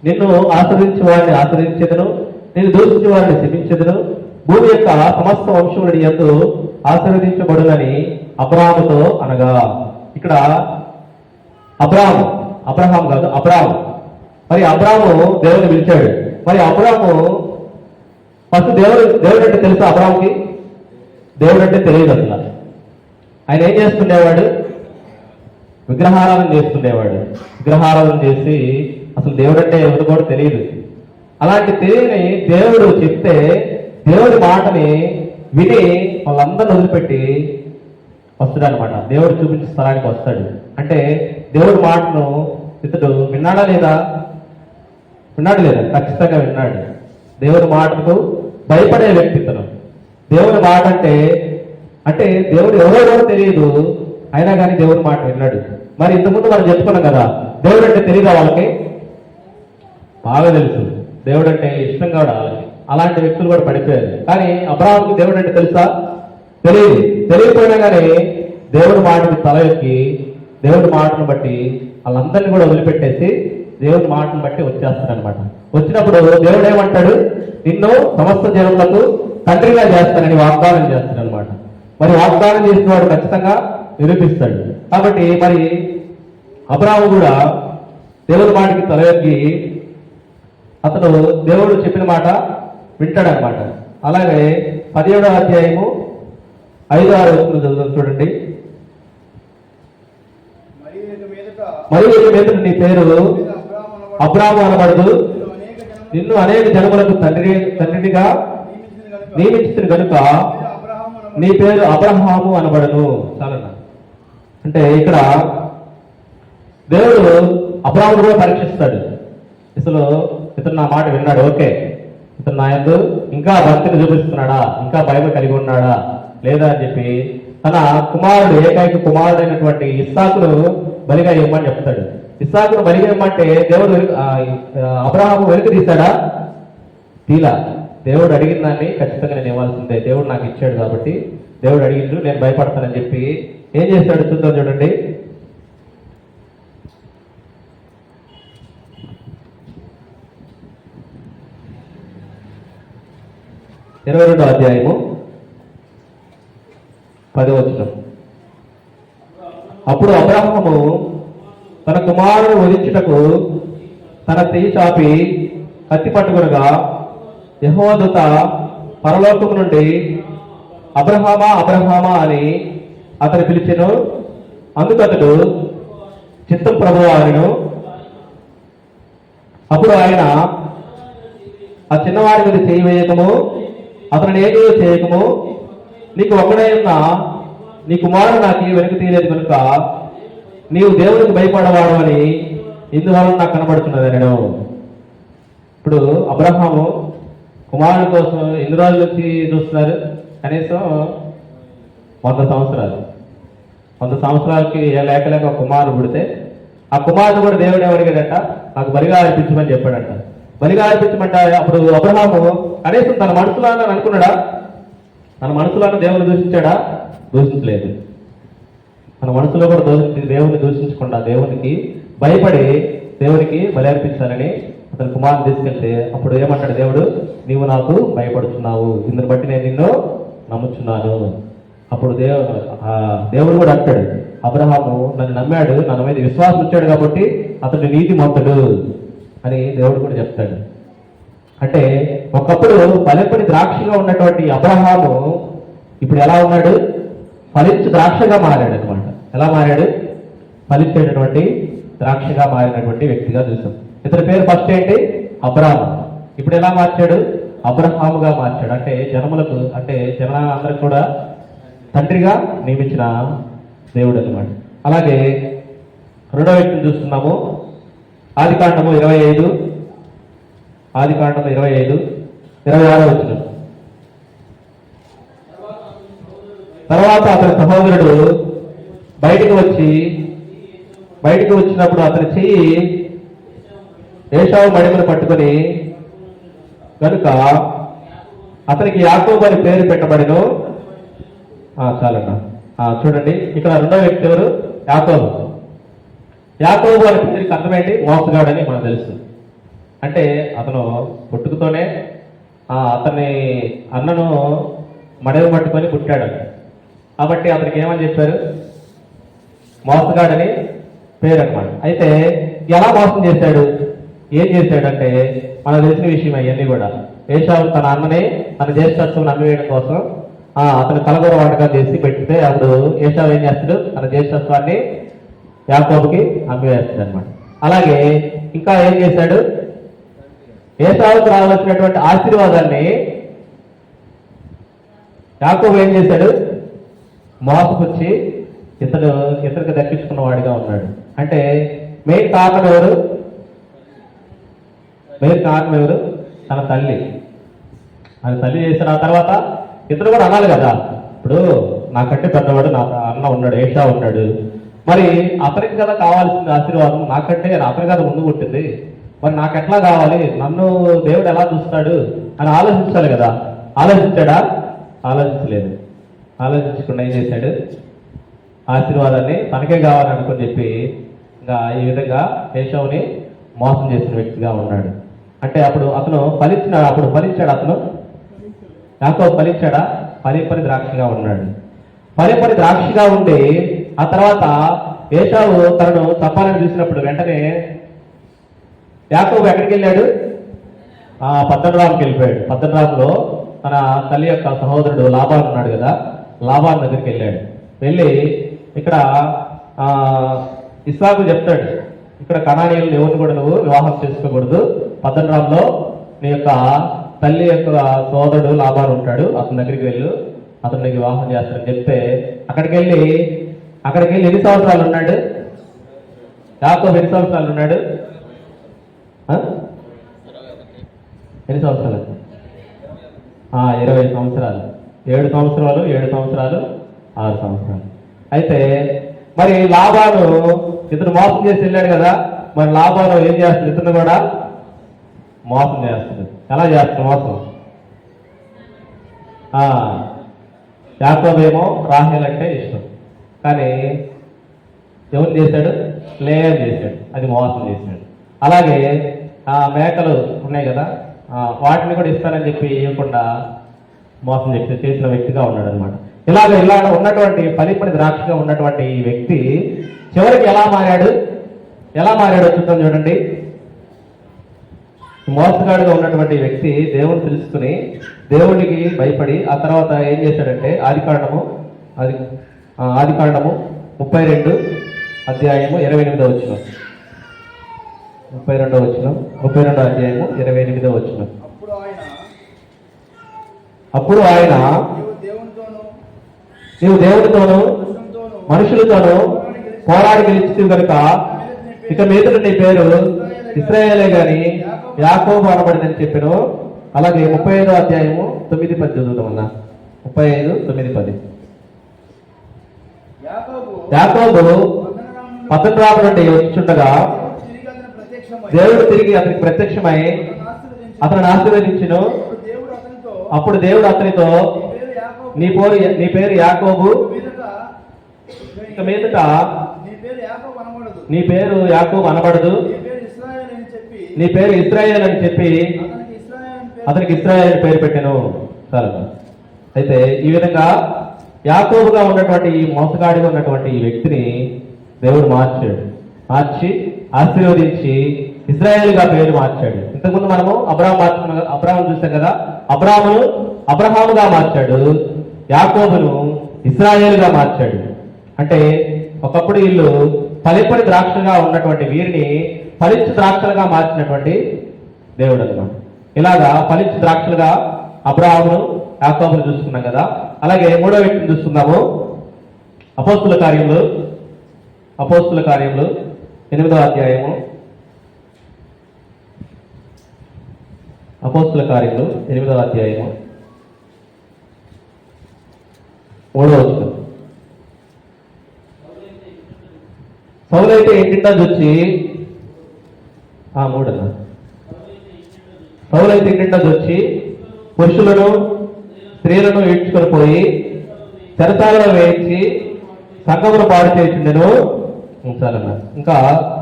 A: నిన్ను ఆశ్రయించి వారిని ఆశ్రయించెదను, నేను దూషించి వారిని శపించెదను. భూమి యొక్క సమస్త వంశముడి యందు ఆశీర్వదించబడునని అబ్రాహాముతో అనగా. ఇక్కడ అబ్రహాం కాదు, అబ్రాము. మరి అబ్రాము దేవుని పిలిచాడు. మరి అబ్రాము ఫస్ట్ దేవుడు అంటే తెలుసు అబ్రాముకి? దేవుడు అంటే తెలియదు అసలు. ఆయన ఏం చేస్తుండేవాడు? విగ్రహారాధన చేస్తుండేవాడు. విగ్రహారాధన చేసి అసలు దేవుడు అంటే ఎవరు కూడా తెలియదు. అలాంటి తెలియని దేవుడు చెప్తే దేవుడి మాటని విని వాళ్ళందరిని వదిలిపెట్టి వస్తాడు అనమాట. దేవుడు చూపించే స్థలానికి వస్తాడు. అంటే దేవుడి మాటను ఇతడు విన్నాడా లేదా? విన్నాడు లేదా? ఖచ్చితంగా విన్నాడు. దేవుడి మాటకు భయపడే వ్యక్తి ఇతను. దేవుడి మాట అంటే దేవుడు ఎవరో తెలియదు, అయినా కానీ దేవుడి మాట విన్నాడు. మరి ఇంతకుముందు మనం చెప్పుకున్నాం కదా, దేవుడు అంటే తెలియదా వాళ్ళకి? బాగా తెలుసు. దేవుడు అంటే ఇష్టం కూడా వాళ్ళకి. అలాంటి వ్యక్తులు కూడా పడిపోయారు. కానీ అబ్రాహాముకి దేవుడు అంటే తెలుసా? తెలియదు. తెలియకపోయినా కానీ దేవుడి మాటకి తల ఎక్కి దేవుడి మాటను బట్టి వాళ్ళందరినీ కూడా వదిలిపెట్టేసి దేవుడి మాటను బట్టి వచ్చేస్తాడు అనమాట. వచ్చినప్పుడు దేవుడు ఏమంటాడు, నిన్ను సమస్త జనులకు తండ్రిగా చేస్తానని వాగ్దానం చేస్తాడు అనమాట. మరి వాగ్దానం చేసిన వాడు ఖచ్చితంగా నిరూపిస్తాడు. కాబట్టి మరి అబ్రాహాము కూడా దేవుడి మాటకి తలయొగ్గి అతను దేవుడు చెప్పిన మాట వింటాడనమాట. అలాగే 17వ అధ్యాయము 5-6 వచనం చదువుతాం చూడండి. మరియు ఇక మీద నీ పేరు అబ్రాహాము అనబడదు, నిన్ను అనేక జనములకు తండ్రిగా నియమించిన కనుక నీ పేరు అబ్రహాము అనబడను. చాలన్నా. అంటే ఇక్కడ దేవుడు అబ్రాహామును కూడా పరీక్షిస్తాడు. అసలు ఇతను నా మాట విన్నాడు, ఓకే, ఇతను నా యందు ఇంకా భక్తిని చూపిస్తున్నాడా, ఇంకా బైబిల్ కలిగి ఉన్నాడా లేదా అని చెప్పి తన కుమారుడు, ఏకైక కుమారుడైనటువంటి ఇస్సాకును బలిగా ఇవ్వమని చెప్తాడు. ఇస్సాకును బలిగా ఇవ్వమంటే దేవుడు అబ్రహాము వెనుక తీశాడా? తీలా. దేవుడు అడిగిన దాన్ని ఖచ్చితంగా నేను ఇవ్వాల్సిందే, దేవుడు నాకు ఇచ్చాడు కాబట్టి దేవుడు అడిగిండు, నేను భయపడతానని చెప్పి ఏం చేశాడు చూద్దాం చూడండి. 22వ అధ్యాయము 10వ వచనం. అప్పుడు అబ్రహాము తన కుమారుడు వధించుటకు తన చెయ్యి చాపి కత్తి పట్టుకొనగా యెహోవా దూత పరలోకము నుండి అబ్రహామా అబ్రహామా అని అతను పిలిచెను. అందుకు అతడు చిత్తం ప్రభువా అనెను. అప్పుడు ఆయన ఆ చిన్నవాడి మీద చేయి వేయకము, అతను ఏమీ చేయకము, నీకు ఒక్కడై ఉన్న నీ కుమారుడు నాకు వెనుక తీయలేదు కనుక నీవు దేవునికి భయపడవాడు అని ఇందువలన నాకు కనబడుతున్నది నేను. ఇప్పుడు అబ్రహాము కుమారుడు కోసం ఎన్ని రోజుల నుంచి చూస్తున్నారు? కనీసం 100 సంవత్సరాలు. 100 సంవత్సరాలకి లేక ఒక కుమారుడు పుడితే ఆ కుమారుడు కూడా దేవుడు ఏమడిగాడట, నాకు బలిగా అర్పించమని చెప్పాడట. బలిగా అర్పించమంట. అప్పుడు అబ్రహాము కనీసం తన మనసులో అనుకున్నాడా? తన మనసులో దేవుని దూషించాడా? దూషించలేదు. మన మనసులో కూడా దేవుని దూషించకుండా దేవునికి భయపడి దేవునికి బలి అర్పించాలని అతని కుమారుని తీసుకెళ్తే అప్పుడు ఏమంటాడు దేవుడు, నీవు నాకు భయపడుతున్నావు, ఇందుని బట్టి నేను నిన్ను నమ్ముచున్నాను. అప్పుడు దేవుడు కూడా అంటాడు, అబ్రహాము నన్ను నమ్మాడు, నన్ను మీద విశ్వాసం ఇచ్చాడు కాబట్టి అతడు నీతిమంతుడు అని దేవుడు కూడా చెప్తాడు. అంటే ఒకప్పుడు ఫలింపని ద్రాక్షగా ఉన్నటువంటి అబ్రహాము ఇప్పుడు ఎలా ఉన్నాడు? ఫలించు ద్రాక్షగా మారాడు అనమాట. ఎలా మారాడు? ఫలించేటటువంటి ద్రాక్షగా మారినటువంటి వ్యక్తిగా చూసాం. ఇతని పేరు ఫస్ట్ ఏంటి? అబ్రాహాము. ఇప్పుడు ఎలా మార్చాడు? అబ్రహాముగా మార్చాడు. అంటే జనములకు, అంటే జనాలందరికీ కూడా తండ్రిగా నియమించిన దేవుడు అనమాట. అలాగే రెండో వ్యక్తిని చూస్తున్నాము. ఆదికాండము 25, 26వ వచనం. తర్వాత అతని సహోదరుడు బయటకు వచ్చినప్పుడు అతని చెయ్యి ఏశావు మడిమను పట్టుకొని కనుక అతనికి యాకోబు అని పేరు పెట్టబడిను. చాలన్నా. చూడండి, ఇక్కడ రెండో వ్యక్తి ఎవరు? యాకోబు. యాకోబు అనే పేరుకి అర్థమేంటి? మోసగాడని మనకు తెలుసు. అంటే అతను పుట్టుకతోనే అతన్ని అన్నను మడవ పట్టుకొని పుట్టాడు కాబట్టి అతనికి ఏమని చెప్పారు? మోసగాడని పేరు అనమాట. అయితే ఎలా మోసం చేశాడు? ఏం చేశాడంటే మనకు తెలిసిన విషయం అవన్నీ కూడా. ఏశావు తన అన్నని తన జ్యేష్ఠత్వం అమ్మివేయడం కోసం అతను కలగూర వంటకాలు చేసి పెడితే అప్పుడు ఏశావు ఏం చేస్తాడు? తన జ్యేష్ఠత్వాన్ని యాకోబుకి అమ్మివేస్తాడు అనమాట. అలాగే ఇంకా ఏం చేశాడు? ఏశావుకు రావాల్సినటువంటి ఆశీర్వాదాన్ని యాకోబు ఏం చేశాడు? మోసపుచ్చి ఇతనికి దక్కించుకున్న వాడిగా ఉన్నాడు. అంటే మెయిన్ కారణం ఎవరు? తన తల్లి. ఆయన తల్లి చేసిన ఆ తర్వాత ఇతను కూడా అనాలి కదా. ఇప్పుడు నాకంటే పెద్దవాడు నా అన్న ఉన్నాడు, ఏషా ఉన్నాడు, మరి అతనికి కదా కావాల్సిన ఆశీర్వాదం, నాకంటే అతని కదా ముందు పుట్టింది, మరి నాకు ఎట్లా కావాలి, నన్ను దేవుడు ఎలా చూస్తాడు అని ఆలోచించాలి కదా. ఆలోచించాడా? ఆలోచించలేదు. ఆలోచించకుండా ఏం చేశాడు? ఆశీర్వాదాన్ని తనకే కావాలనుకుని చెప్పి ఇంకా ఈ విధంగా ఏషావుని మోసం చేసిన వ్యక్తిగా ఉన్నాడు. అంటే అప్పుడు అతను ఫలించాడు అతను యాకోబు ఫలించాడా? ఫలింపని ద్రాక్షగా ఉన్నాడు. ఫలింపని ద్రాక్షగా ఉండి ఆ తర్వాత ఏషావు తనను చంపాలని చూసినప్పుడు వెంటనే యాకోబు ఎక్కడికి వెళ్ళాడు? పద్దనరాముకి వెళ్ళిపోయాడు. పద్దనరాములో తన తల్లి యొక్క సహోదరుడు లాబాను ఉన్నాడు కదా, లాబాను దగ్గరికి వెళ్ళాడు. వెళ్ళి ఇక్కడ ఇస్సాకు చెప్తాడు, ఇక్కడ కనానీయులను ఎవరిని కూడా నువ్వు వివాహం చేసుకోకూడదు, పద్దనరాములో నీ యొక్క తల్లి యొక్క సోదరుడు లాబాను ఉంటాడు, అతని దగ్గరికి వెళ్ళు, అతను నీకు వివాహం చేస్తాడని చెప్తే అక్కడికి వెళ్ళి ఎన్ని సంవత్సరాలు ఉన్నాడు యాకోబు? ఎన్ని సంవత్సరాలు ఉన్నాడు? ఎన్ని సంవత్సరాలు? 20 సంవత్సరాలు. 7 సంవత్సరాలు 6 సంవత్సరాలు. అయితే మరి లాబాను ఇతను మోసం చేసి వెళ్ళాడు కదా, మరి లాబాను ఏం చేస్తుంది? ఇతను కూడా మోసం చేస్తుంది. ఎలా చేస్తుంది మోసం? యాకోబు ఏమో రాహేల్ అంటే ఇష్టం, కానీ ఎవరు చేశాడు? లేయా చేశాడు, అది మోసం చేశాడు. అలాగే మేకలు ఉన్నాయి కదా, వాటిని కూడా ఇస్తానని చెప్పి ఇవ్వకుండా మోసం చేసిన వ్యక్తిగా ఉన్నాడు అనమాట. ఇలా ఉన్నటువంటి ఫలింపని ద్రాక్షగా ఉన్నటువంటి ఈ వ్యక్తి చివరికి ఎలా మారాడో చూద్దాం. చూడండి, మోసగాడుగా ఉన్నటువంటి వ్యక్తి దేవుని తెలుసుకుని దేవుడికి భయపడి ఆ తర్వాత ఏం చేశాడంటే ఆదికాండము 32 అధ్యాయము 28వ వచనం. 32వ అధ్యాయము 28వ వచనం. అప్పుడు ఆయన నీవు దేవునితోనూ మనుషులతోనూ పోరాడి గెలిచితివి కనుక ఇక మీదట నీ పేరు ఇశ్రాయేలే గాని యాకోబు అనబడిందని చెప్పాను. అలాగే 35వ అధ్యాయము 9-10 చదువుతామన్నా. 35:9-10. యాకోబు పద్దనరాము నుండి వచ్చుండగా దేవుడు తిరిగి అతనికి ప్రత్యక్షమై అతను ఆశీర్వదించును. అప్పుడు దేవుడు అతనితో నీ పేరు యాకోబు, ఇక మీదట నీ పేరు యాకోబు అనబడదు, నీ పేరు ఇశ్రాయేల్ అని చెప్పి అతనికి ఇశ్రాయేల్ పేరు పెట్టాను. సరే, అయితే ఈ విధంగా యాకోబుగా ఉన్నటువంటి ఈ మోసగాడిగా ఉన్నటువంటి ఈ వ్యక్తిని దేవుడు మార్చి ఆశీర్వదించి ఇశ్రాయేలుగా పేరు మార్చాడు. ఇంతకుముందు మనము అబ్రాహాము చూసాం కదా, అబ్రహాముగా మార్చాడు, యాకోబును ఇశ్రాయేలుగా మార్చాడు. అంటే ఒకప్పుడు వీళ్ళు ఫలింపని ద్రాక్షగా ఉన్నటువంటి వీరిని ఫలించు ద్రాక్షలుగా మార్చినటువంటి దేవుడు అన్నమాట. ఇలాగా ఫలించు ద్రాక్షలుగా అబ్రహామును యాకోబును చూసుకున్నాం కదా. అలాగే మూడో వ్యక్తిని చూసుకుందాము. అపోస్తుల కార్యములు 8వ అధ్యాయము. అపోస్తుల కార్యములు 8వ అధ్యాయము 3వ వచనం. సౌలైతే ఇంటింటా వచ్చి 3 అన్న. సౌలైతే ఇంటింటా వచ్చి పురుషులను స్త్రీలను ఈడ్చుకొని పోయి చెరసాలలో వేయించి సంఘమును పాడు చేసిండెను. ఉంచాలన్న. ఇంకా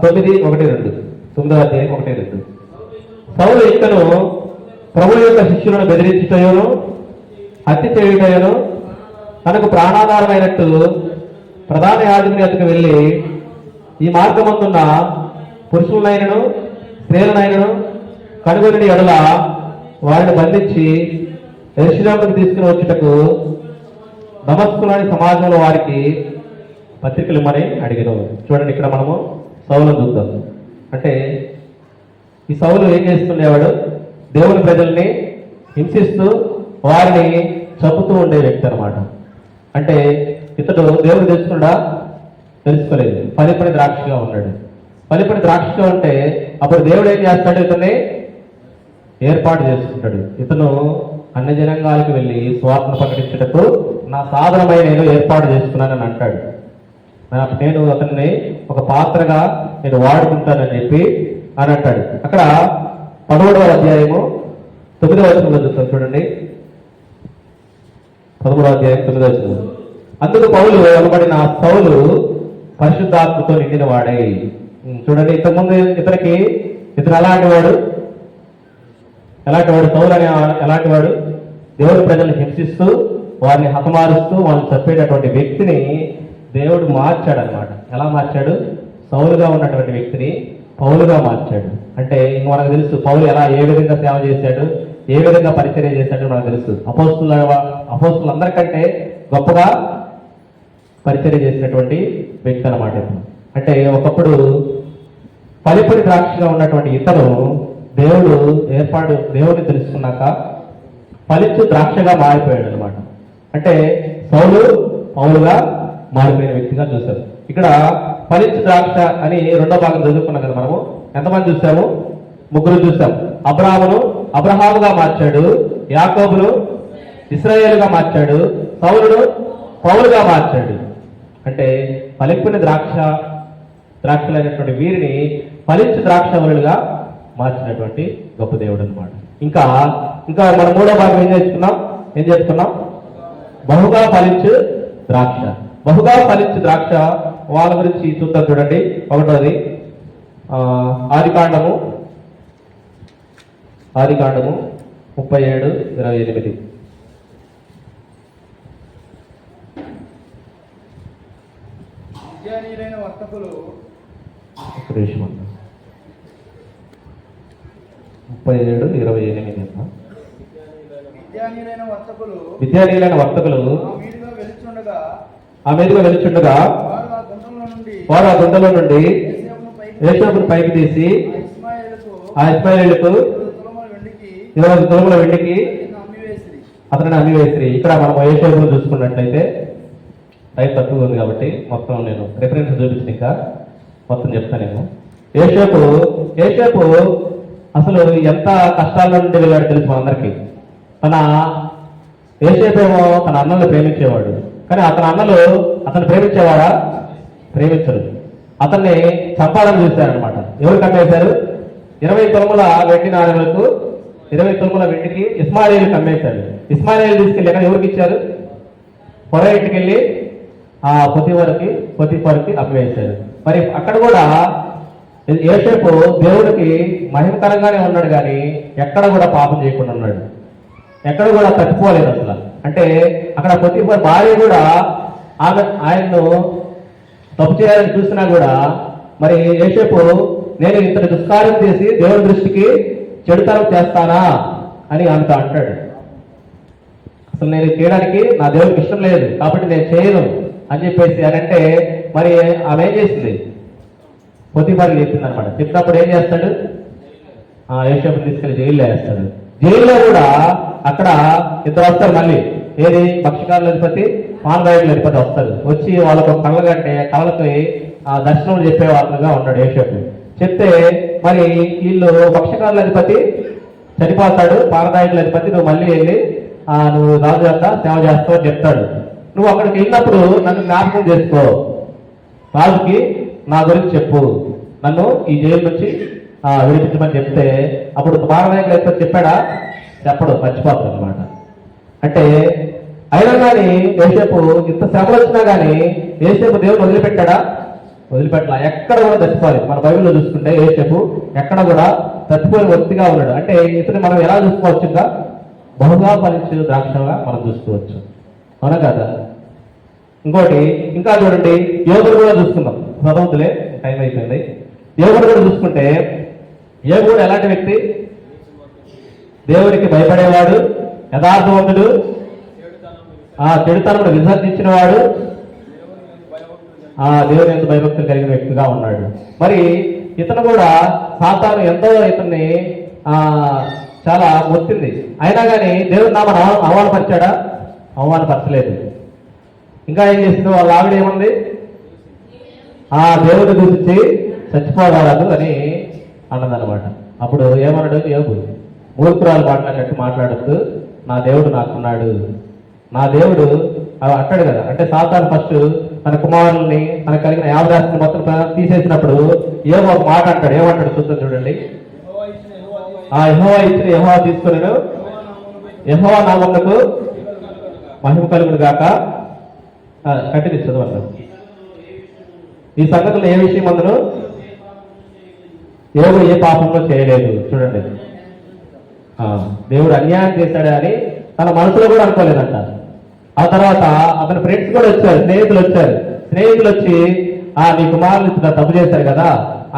A: 9:1-2. 9వ అధ్యాయం 1-2. సౌలు ఇంకను ప్రభువు యొక్క శిష్యులను బెదిరించుటయోను హత్య చేయుటయోను తనకు ప్రాణాధారమైనట్టు ప్రధాన యాజకుని వద్దకు వెళ్ళి ఈ మార్గమందున్న పురుషులనైనను స్త్రీలనైనను కనుగొని ఎడల వారిని బంధించి యెరూషలేముకు తీసుకుని వచ్చుటకు దమస్కులోని సమాజంలో వారికి పత్రికలు ఇమ్మని అడిగారు. చూడండి, ఇక్కడ మనము సౌలును చూద్దాం. అంటే ఈ సౌలు ఏం చేస్తుండేవాడు? దేవుని ప్రజల్ని హింసిస్తూ వారిని చంపుతూ ఉండే వ్యక్తి అనమాట. అంటే ఇతడు దేవుడు తెలుసుకోలేదు, ఫలింపని ద్రాక్షగా ఉన్నాడు. ఫలింపని ద్రాక్షగా ఉంటే అప్పుడు దేవుడు ఏం చేస్తాడు? ఇతన్ని ఏర్పాటు చేసుకుంటాడు. ఇతను అన్ని జనాంగాలకు వెళ్ళి స్వార్థను ప్రకటించుటకు నా సాధనమై నేను ఏర్పాటు చేసుకున్నానని అంటాడు. నేను అతన్ని ఒక పాత్రగా నేను వాడుకుంటానని చెప్పి అని అంటాడు. అక్కడ 13వ అధ్యాయము 9వ వచనంలో చూస్తాం. చూడండి, 13వ అధ్యాయం 9వ వచనం. అందుకు పౌలు అనబడిన సౌలు పరిశుద్ధాత్మతో నిండిన వాడై. చూడండి, ఇంతకుముందు ఇతను ఎలాంటి వాడు సౌలు అనే ఎలాంటి వాడు? దేవుడి ప్రజల్ని హింసిస్తూ వారిని హతమారుస్తూ వాళ్ళని చంపేటటువంటి వ్యక్తిని దేవుడు మార్చాడు అనమాట. ఎలా మార్చాడు? సౌలుగా ఉన్నటువంటి వ్యక్తిని పౌలుగా మార్చాడు. అంటే ఇంక మనకు తెలుసు పౌలు ఏ విధంగా సేవ చేశాడు, ఏ విధంగా పరిచర్య చేశాడో మనకు తెలుసు. అపోస్తులందరికంటే గొప్పగా పరిచర్య చేసినటువంటి వ్యక్తి అన్నమాట. అంటే ఒకప్పుడు పలిపుడి ద్రాక్షగా ఉన్నటువంటి ఇతను దేవుడిని తెలుసుకున్నాక ఫలించు ద్రాక్షగా మారిపోయాడు అనమాట. అంటే సౌలు పౌలుగా మారిపోయిన వ్యక్తిగా చూశారు. ఇక్కడ ఫలించు ద్రాక్ష అని రెండో భాగం చదువుకున్నాం కదా మనము. ఎంతమంది చూసాము? 3 చూసాం. అబ్రహాముగా మార్చాడు, యాకోబును ఇశ్రాయేలుగా మార్చాడు, సౌలును పౌలుగా మార్చాడు. అంటే ఫలింపుని ద్రాక్షలైనటువంటి వీరిని ఫలించు ద్రాక్షవలుగా మార్చినటువంటి గొప్ప దేవుడు అనమాట. ఇంకా మన 3వ భాగం ఏం చెప్పుకున్నాం? బహుగా ఫలించు ద్రాక్ష. బహుగా ఫలించు ద్రాక్ష వాళ్ళ గురించి చూద్దాం. చూడండి, 1వది ఆదికాండము 37:28.
B: విద్యానీయులైన వర్తకులు
A: 37:28.
B: విద్యానీయులైన వర్తకులు
A: ఆ మీదుగా వెలుచుండగా వారు ఆ గుంటలో నుండి యోసేపును పైకి తీసి ఆ ఇశ్మాయేలుకు 20 తులముల వెండికి అతనిని అమ్మివేసిరి. ఇక్కడ మనం యోసేపును చూసుకున్నట్లయితే టైం తక్కువ ఉంది కాబట్టి మొత్తం నేను రిఫరెన్స్ చూపించిన ఇంకా మొత్తం చెప్తాను. నేను యోసేపు అసలు ఎంత కష్టాల నుండి వెళ్ళాడు తెలుసు మనందరికీ. యోసేపేమో తన అన్నల్ని ప్రేమించేవాడు, కానీ అతను ప్రేమించేవాడా? ప్రేమించరు. అతన్ని చంపాలని చూశారనమాట. ఎవరు కమ్మేశారు? 20 తులముల వెండి నాణ్యములకు 20 తులముల వెండికి ఇస్మాయిలు కమ్మేశారు. ఇస్మాయిలు తీసుకెళ్ళి ఎక్కడ ఎవరికి ఇచ్చారు? పొర ఇంటికి వెళ్ళి ఆ పొతిఫరుకి అమ్మివేశారు. మరి అక్కడ కూడా యోసేపు దేవుడికి మహిమకరంగానే ఉన్నాడు, కానీ ఎక్కడ కూడా పాపం చేయకుండా ఉన్నాడు, ఎక్కడ కూడా తప్పిపోలేదు అసలు. అంటే అక్కడ పొతిఫర్ భార్య కూడా ఆయన్ను తప్పు చేయాలని చూసినా కూడా మరి యోసేపు నేను ఇంతటి దుష్కార్యం చేసి దేవుడి దృష్టికి చెడుతనం చేస్తానా అని ఆమెతో అంటాడు. అసలు నేను చేయడానికి నా దేవుడికి ఇష్టం లేదు కాబట్టి నేను చేయను అని చెప్పేసి అని అంటే మరి ఆమె ఏం చేసింది? పొతిఫర్ చెప్పింది అనమాట. చెప్పినప్పుడు ఏం చేస్తాడు? యోసేపుని తీసుకెళ్లి జైల్లో వేస్తాడు. జైల్లో కూడా అక్కడ ఇద్దరు వస్తారు మళ్ళీ. ఏది? పక్షికారుల అధిపతి, పానగాయకుల అధిపతి వస్తారు. వచ్చి వాళ్ళకు కళ్ళకి దర్శనం చెప్పేవాళ్ళుగా ఉన్నాడు యోసేపు. చెప్తే మరి వీళ్ళు పక్షికారుల అధిపతి చనిపోతాడు, పానగాయకుల అధిపతి నువ్వు మళ్ళీ వెళ్ళి నువ్వు రాజు యొక్క సేవ చేస్తావు అని చెప్తాడు. నువ్వు అక్కడికి వెళ్ళినప్పుడు నన్ను జ్ఞాపకం చేసుకో, రాజుకి నా గురించి చెప్పు, నన్ను ఈ జైలు నుంచి విడిపించమని చెప్తే అప్పుడు పానగాయకుల అధిపతి చెప్పాడా? చెప్పడు, మర్చిపోతాడు అనమాట. అంటే అయినా కానీ యోసేపు ఇంత శ్రమలు వచ్చినా కానీ యోసేపు దేవుని వదిలిపెట్టాడా? వదిలిపెట్టలా. ఎక్కడ కూడా చచ్చిపోవాలి. మన బైబిల్లో చూసుకుంటే యోసేపు ఎక్కడ కూడా చచ్చిపోయిన వ్యక్తిగా ఉన్నాడు. అంటే ఇతను మనం ఎలా చూసుకోవచ్చు? ఇంకా బహుగా ఫలించే ద్రాక్షగా మనం చూసుకోవచ్చు, అవునా కదా? ఇంకోటి ఇంకా చూడండి, యోగుడు కూడా చూసుకుందాం. చదవతులే, టైం అయిపోయింది. యోగుడు కూడా చూసుకుంటే యోగుడు ఎలాంటి వ్యక్తి? దేవుడికి భయపడేవాడు, యథార్థవంతుడు, చెడుతనమును విసర్జించిన వాడు, దేవుని ఎంత భయభక్తులు కలిగిన వ్యక్తిగా ఉన్నాడు. మరి ఇతను కూడా సాతాను ఎంతో ఇతన్ని చాలా ఒత్తింది. అయినా కానీ దేవుని నామను అవమానపరిచాడా? అవమానపరచలేదు. ఇంకా ఏం చేసింది? వాళ్ళ ఆవిడ ఏముంది? దేవుని గురించి చచ్చిపోరాదు అని అన్నదనమాట. అప్పుడు ఏమన్నాడు యోగు? మూర్ఖురాలు మాట్లాడినట్టు మాట్లాడద్దు, నా దేవుడు నాకున్నాడు, నా దేవుడు అంటాడు కదా. అంటే సాతాను ఫస్ట్ తన కుమారుల్ని తనకు కలిగిన యావదాస్తిని మొత్తం తీసేసినప్పుడు ఏమో ఒక మాట అంటాడు. ఏమంటాడు చూద్దాం చూడండి. యెహోవా ఇచ్చిన యెహోవా తీసుకున్నాను, యెహోవా నామమునకు మహిమ కలుగును గాక. కంటిన్యూ చదవండి. ఈ సంగతులు ఏ విషయం అందులో యోగు ఏ పాపంలో చేయలేదు. చూడండి, దేవుడు అన్యాయం చేశాడు అని తన మనసులో కూడా అనుకోలేదంట. ఆ తర్వాత అతని ఫ్రెండ్స్ కూడా వచ్చారు, స్నేహితులు వచ్చి నీ కుమారులు ఇట్లా తప్పు చేశారు కదా,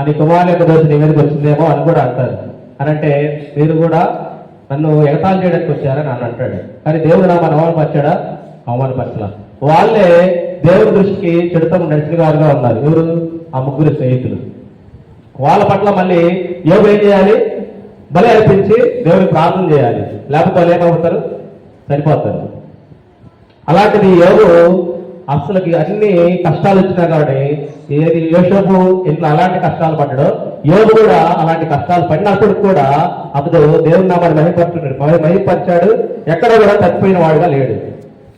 A: నీ కుమారుల యొక్క దోషం నీ మీదకి వచ్చిందేమో అని కూడా అంటారు. అని అంటే మీరు కూడా నన్ను ఎగతాళి చేయడానికి వచ్చారని అని అంటాడు. కానీ దేవుడు నా అవమానపరిచాడా? అవమానపరచలా. వాళ్ళే దేవుడి దృష్టికి చెడుతము నడిచిన వారుగా ఉన్నారు. ఎవరు? ఆ ముగ్గురు స్నేహితులు. వాళ్ళ పట్ల మళ్ళీ యోగు ఏం చేయాలి? బలి అర్పించి దేవుడికి ప్రార్థన చేయాలి, లేకపోతే వాళ్ళు ఏమవుతారు? చనిపోతారు. అలాంటిది యోగు అసలుకి అన్ని కష్టాలు వచ్చినా కాబట్టి ఏది యోషోబు ఇంట్లో అలాంటి కష్టాలు పడ్డాడో యోగు కూడా అలాంటి కష్టాలు పడినప్పుడు కూడా అతడు దేవుని నామాన్ని మహిమపరిచాడు. ఎక్కడ కూడా తప్పిపోయిన వాడుగా లేడు.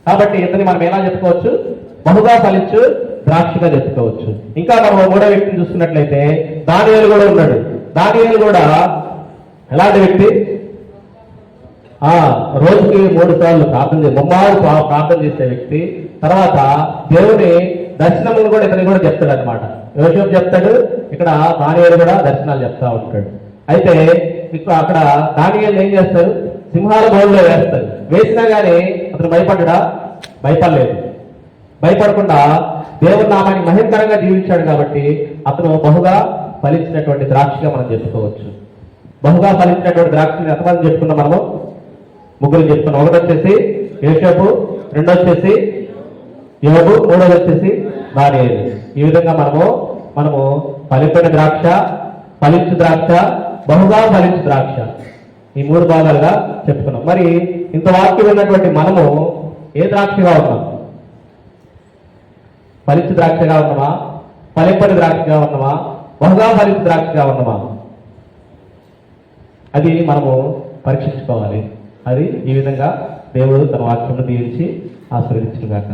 A: కాబట్టి ఇతని మనం ఎలా చెప్పుకోవచ్చు? బహుగా ఫలించు ద్రాక్షగా చెప్పుకోవచ్చు. ఇంకా మనం మూడో వ్యక్తిని చూసుకున్నట్లయితే దానియేలు కూడా ఉన్నాడు. దానియేలు కూడా ఎలాంటి వ్యక్తి? రోజుకి 3 సార్లు ప్రార్థన చేసే వ్యక్తి. తర్వాత దేవుని దర్శనములు కూడా ఇతని కూడా చెప్తాడు అనమాట. యోసేపు చెప్తాడు, ఇక్కడ దానియేలు కూడా దర్శనాలు చెప్తా ఉంటాడు. అయితే ఇప్పుడు అక్కడ దానియేలు ఏం చేస్తారు? సింహాల బోన్లో వేస్తారు. వేసినా కానీ అతను భయపడ్డా? భయపడలేదు. భయపడకుండా దేవుని నామాన్ని మహిమకరంగా జీవించాడు కాబట్టి అతను బహుగా ఫలించినటువంటి ద్రాక్షగా మనం చెప్పుకోవచ్చు. బహుగా ఫలించినటువంటి ద్రాక్షని ఎంతమంది చెప్పుకున్నాం మనము? ముగ్గురు చెప్పుకున్నాం. ఒకటి వచ్చేసి యోసేపు, రెండో వచ్చేసి యోబు, మూడోది వచ్చేసి దానియేలు. ఈ విధంగా మనము ఫలించిన ద్రాక్ష, ఫలించు ద్రాక్ష, బహుగా ఫలించు ద్రాక్ష, ఈ 3 భాగాలుగా చెప్పుకున్నాం. మరి ఇంత వాక్యం ఉన్నటువంటి మనము ఏ ద్రాక్షగా ఉన్నాం? ఫలించు ద్రాక్షగా ఉన్నామా? ఫలింపని ద్రాక్షగా ఉన్నామా? బహుగా ఫలించు ద్రాక్షగా ఉన్నామా? అది మనము పరీక్షించుకోవాలి. అది ఈ విధంగా దేవుడు తన వాక్యంలో దీవించి ఆశీర్వదించుగాక.